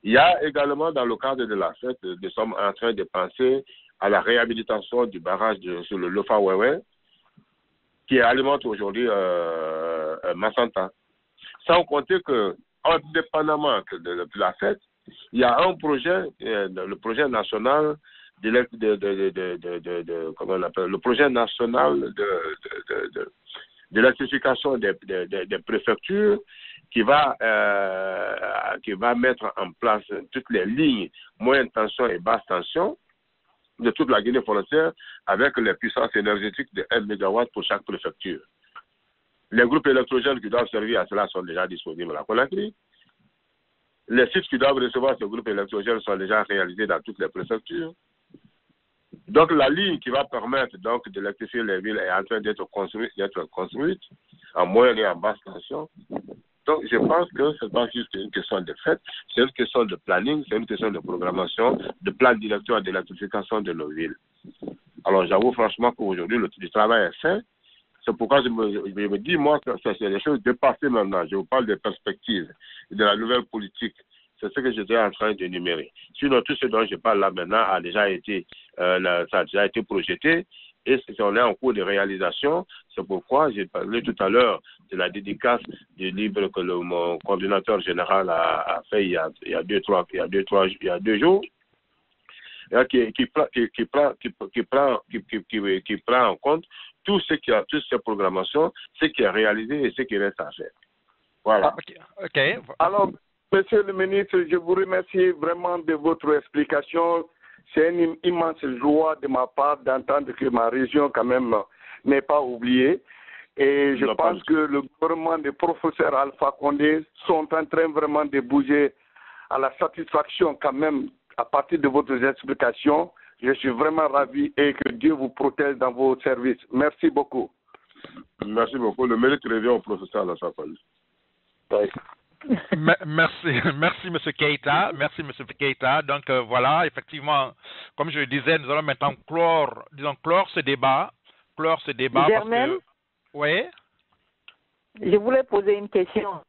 Il y a également dans le cadre de la fête, nous sommes en train de penser à la réhabilitation du barrage sur le Lofa-Wewe qui alimente aujourd'hui Massanta. Sans compter que, indépendamment de la fête, il y a un projet, le projet national comment on appelle, le projet national d'électrification des préfectures qui va mettre en place toutes les lignes moyenne tension et basse tension de toute la Guinée forestière avec les puissances énergétiques de 1 MW pour chaque préfecture. Les groupes électrogènes qui doivent servir à cela sont déjà disponibles à la Conakry. Les sites qui doivent recevoir ce groupe électrogène sont déjà réalisés dans toutes les préfectures. Donc la ligne qui va permettre donc d'électrifier les villes est en train d'être construite en moyenne et en basse tension. Donc je pense que ce n'est pas juste une question de fait, c'est une question de planning, c'est une question de programmation, de plan directeur d'électrification de nos villes. Alors j'avoue franchement qu'aujourd'hui le travail est fait. C'est pourquoi je me dis, moi, que c'est des choses dépassées maintenant. Je vous parle des perspectives, de la nouvelle politique. C'est ce que j'étais en train d'énumérer. Sinon, tout ce dont je parle là maintenant ça a déjà été projeté et on est en cours de réalisation. C'est pourquoi j'ai parlé tout à l'heure de la dédicace du livre que mon coordinateur général a fait il y a 2 jours. Qui prend en compte toutes ces programmations, ce qui est réalisé et ce qui reste à faire. Voilà. Okay. Alors, Monsieur le ministre, je vous remercie vraiment de votre explication. C'est une immense joie de ma part d'entendre que ma région, quand même, n'est pas oubliée. Et je pense que le gouvernement des professeurs Alpha Condé sont en train vraiment de bouger à la satisfaction quand même à partir de votre explication. Je suis vraiment ravi et que Dieu vous protège dans vos services. Merci beaucoup. Merci beaucoup. Le mérite revient au professeur Alassane Fali. Merci M. Keïta. Merci M. Keïta. Donc voilà, effectivement, comme je le disais, nous allons maintenant clore ce débat. Germaine, parce que... Oui. Je voulais poser une question.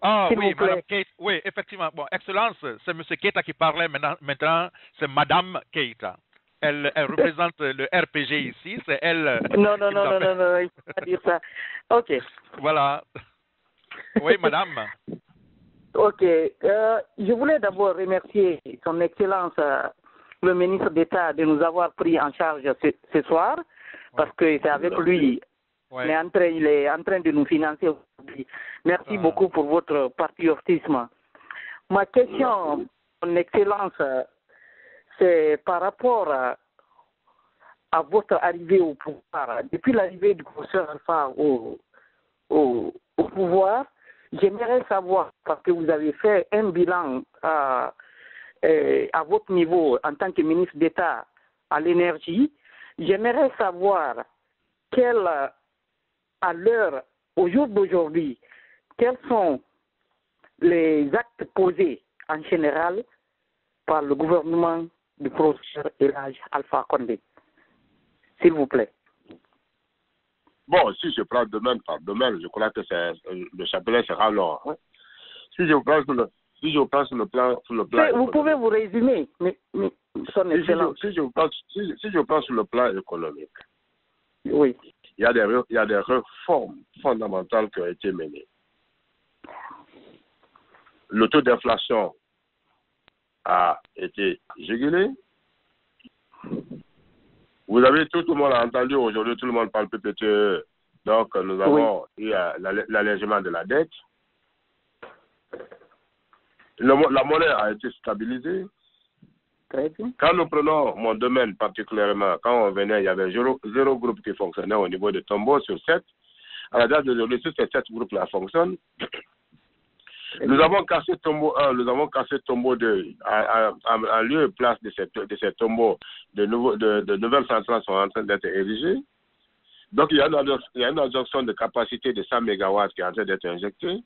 Ah S'il oui, vous plaît. Madame Keïta. Oui, effectivement. Bon, Excellence, c'est M. Keïta qui parlait maintenant, c'est Madame Keïta. Elle représente le RPG ici, c'est elle. Non, il ne faut pas dire ça. Ok. Voilà. Oui, madame. Ok. Je voulais d'abord remercier son Excellence, le ministre d'État, de nous avoir pris en charge ce soir, parce que c'est avec lui. Ouais. Il est en train de nous financer aujourd'hui. Merci beaucoup pour votre patriotisme. Ma question, son Excellence, c'est par rapport à votre arrivée au pouvoir. Depuis l'arrivée du professeur Alpha au pouvoir, j'aimerais savoir, parce que vous avez fait un bilan à votre niveau en tant que ministre d'État à l'énergie, j'aimerais savoir au jour d'aujourd'hui, quels sont les actes posés en général par le gouvernement du professeur Elhadji Alpha Condé. S'il vous plaît. Bon, si je prends domaine par domaine, je crois que le chapelet sera long. Hein? Si je prends sur le plan vous pouvez vous résumer, mais son excellence. Si je prends sur le plan économique, oui. Il y a des réformes fondamentales qui ont été menées. Le taux d'inflation a été régulé. Vous avez tout le monde a entendu aujourd'hui, tout le monde parle PPTE. Donc, nous avons eu l'allègement de la dette. La monnaie a été stabilisée. Très bien. Quand nous prenons mon domaine particulièrement, quand on venait, il y avait zéro groupe qui fonctionnait au niveau de Tombo sur 7. À la date d'aujourd'hui, si ces 7 groupes-là fonctionnent, nous avons cassé Tombo 1, nous avons cassé Tombo 2. En lieu et place de ces Tombo, de nouvelles centrales sont en train d'être érigées. Donc, il y a une adjonction de capacité de 100 MW qui est en train d'être injectée.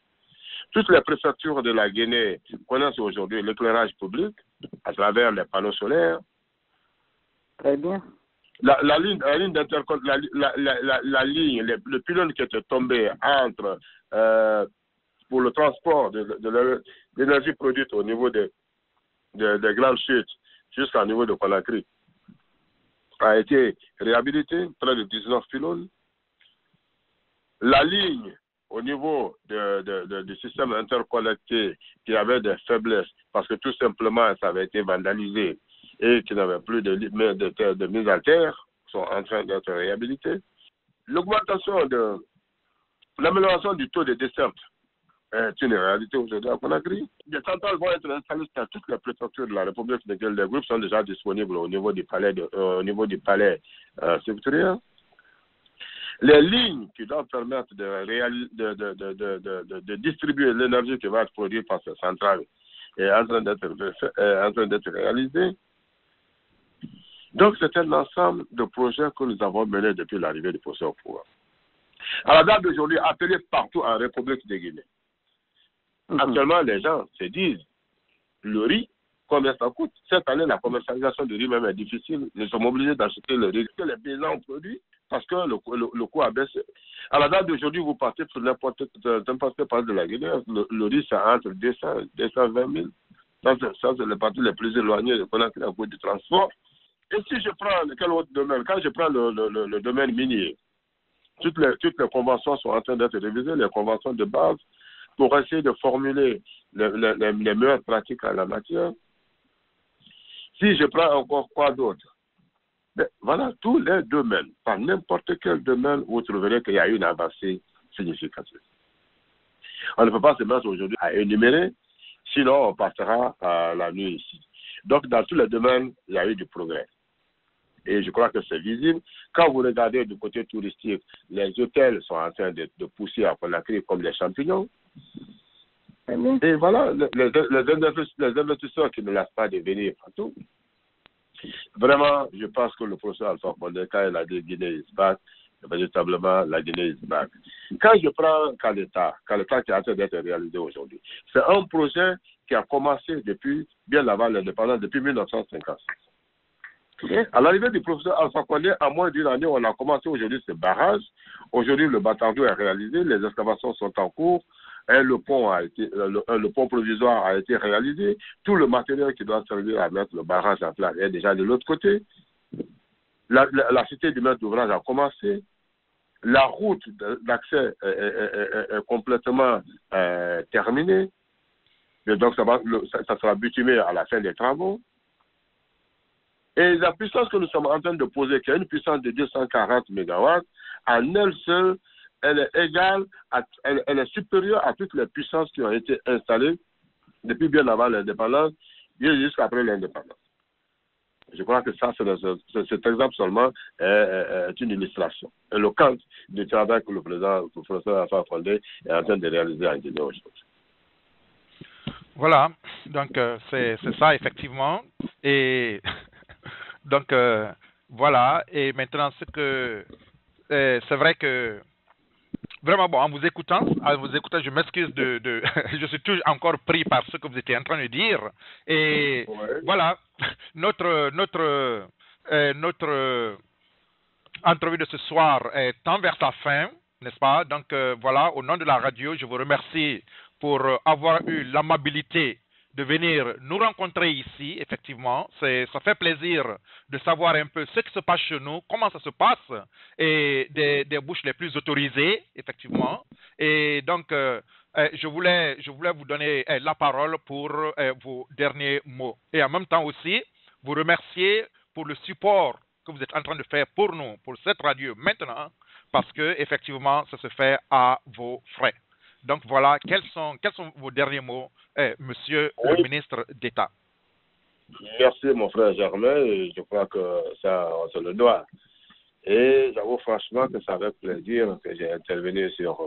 Toutes les préfectures de la Guinée connaissent aujourd'hui l'éclairage public à travers les panneaux solaires. Très bien. La ligne le pylône qui était tombé entre pour le transport de l'énergie produite au niveau des grandes chutes jusqu'au niveau de Conakry a été réhabilité, près de 19 pylônes. La ligne au niveau du système interconnecté qui avait des faiblesses parce que tout simplement ça avait été vandalisé et qui n'avait plus de mise à terre sont en train d'être réhabilités. L'amélioration du taux de descente est une réalité aujourd'hui à Conakry. Des centrales vont être installées dans toutes les préfectures de la République, lesquelles les groupes sont déjà disponibles au niveau du palais sectoriel. Les lignes qui doivent permettre de distribuer l'énergie qui va être produite par ces centrales est en train d'être réalisée. Donc, c'est un ensemble de projets que nous avons menés depuis l'arrivée du professeur au pouvoir. À la date d'aujourd'hui, appelés partout en République de Guinée. Actuellement, les gens se disent, le riz, combien ça coûte? Cette année, la commercialisation du riz même est difficile. Nous sommes obligés d'acheter le riz que les paysans ont produit parce que le coût a baissé. À la date d'aujourd'hui, vous partez sur n'importe quelle part de la Guinée, le riz, c'est entre 200 et 220 000. Ça, c'est les parties les plus éloignées de Conakry à cause du transport. Et si je prends quel autre domaine? Quand je prends le domaine minier, toutes les conventions sont en train d'être révisées, les conventions de base, pour essayer de formuler les meilleures pratiques en la matière. Si je prends encore quoi d'autre? Voilà, tous les domaines, par n'importe quel domaine, vous trouverez qu'il y a une avancée significative. On ne peut pas se mettre aujourd'hui à énumérer, sinon on passera la nuit ici. Donc, dans tous les domaines, il y a eu du progrès. Et je crois que c'est visible. Quand vous regardez du côté touristique, les hôtels sont en train de pousser à Conakry comme les champignons. Et voilà, les investisseurs qui ne laissent pas de venir partout. Vraiment, je pense que le professeur Alpha Condé, quand il a dit Guinée is back, véritablement, la Guinée is back. Quand je prends Caleta qui est en train d'être réalisé aujourd'hui, c'est un projet qui a commencé depuis bien avant l'indépendance, depuis 1956. À l'arrivée du professeur Alpha Condé, à moins d'une année, on a commencé aujourd'hui ce barrage. Aujourd'hui, le Batardo est réalisé, les excavations sont en cours. Et le pont provisoire a été réalisé. Tout le matériel qui doit servir à mettre le barrage en place est déjà de l'autre côté. La cité du maître d'ouvrage a commencé. La route d'accès est complètement terminée. Et donc, ça sera bitumé à la fin des travaux. Et la puissance que nous sommes en train de poser, qui est une puissance de 240 MW, en elle seule, elle est égale, elle est supérieure à toutes les puissances qui ont été installées depuis bien avant l'indépendance et jusqu'après l'indépendance. Je crois que ça, cet exemple seulement est une illustration éloquente du travail que le professeur Alpha Condé est en train de réaliser en Guinée aujourd'hui. Voilà, donc c'est ça effectivement. Et donc voilà, et maintenant c'est vrai que vraiment, bon, en vous écoutant, je m'excuse je suis toujours encore pris par ce que vous étiez en train de dire. Et voilà, notre entrevue de ce soir est tend vers sa fin, n'est-ce pas? Donc voilà, au nom de la radio, je vous remercie pour avoir eu l'amabilité de venir nous rencontrer ici, effectivement. Ça fait plaisir de savoir un peu ce qui se passe chez nous, comment ça se passe, et des bouches les plus autorisées, effectivement. Et donc, je voulais vous donner la parole pour vos derniers mots. Et en même temps aussi, vous remercier pour le support que vous êtes en train de faire pour nous, pour cette radio maintenant, parce que, effectivement, ça se fait à vos frais. Donc voilà, quels sont vos derniers mots, monsieur le ministre d'État? Merci mon frère Germain, et je crois que ça, on se le doit. Et j'avoue franchement que c'est avec plaisir que j'ai intervenu sur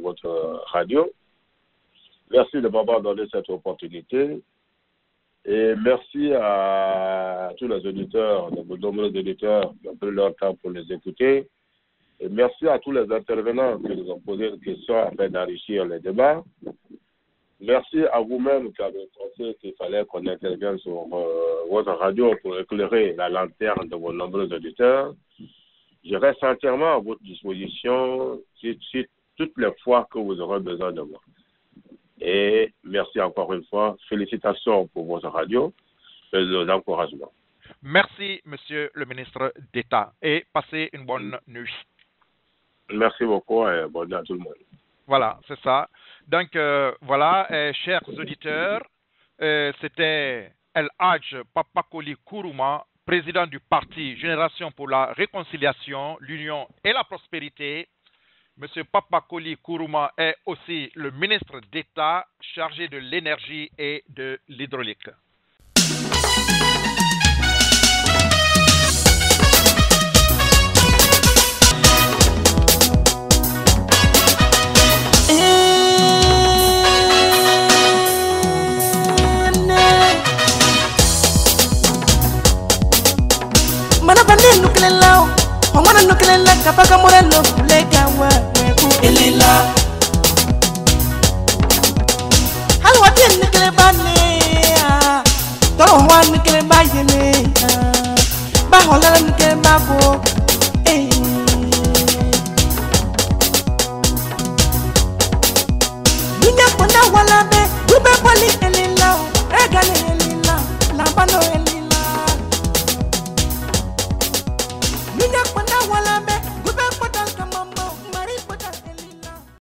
votre radio. Merci de m'avoir donné cette opportunité. Et merci à tous les auditeurs, de vos nombreux auditeurs qui ont pris leur temps pour les écouter. Et merci à tous les intervenants qui nous ont posé des questions afin d'enrichir les débats. Merci à vous-même qui avez pensé qu'il fallait qu'on intervienne sur votre radio pour éclairer la lanterne de vos nombreux auditeurs. Je reste entièrement à votre disposition toutes les fois que vous aurez besoin de moi. Et merci encore une fois. Félicitations pour votre radio et nos encouragements. Merci, monsieur le ministre d'État, et passez une bonne nuit. Merci beaucoup et bonne nuit à tout le monde. Voilà, c'est ça. Donc, voilà, chers auditeurs, c'était El Hadj Papakoli Kourouma, président du parti Génération pour la Réconciliation, l'Union et la Prospérité. Monsieur Papakoli Kourouma est aussi le ministre d'État chargé de l'énergie et de l'hydraulique. Nukelela kapaka morelo lega wa elela halwa bien nukele bane toro wa nukele bayele ba hola nukele babo dunya konda wala be ube boli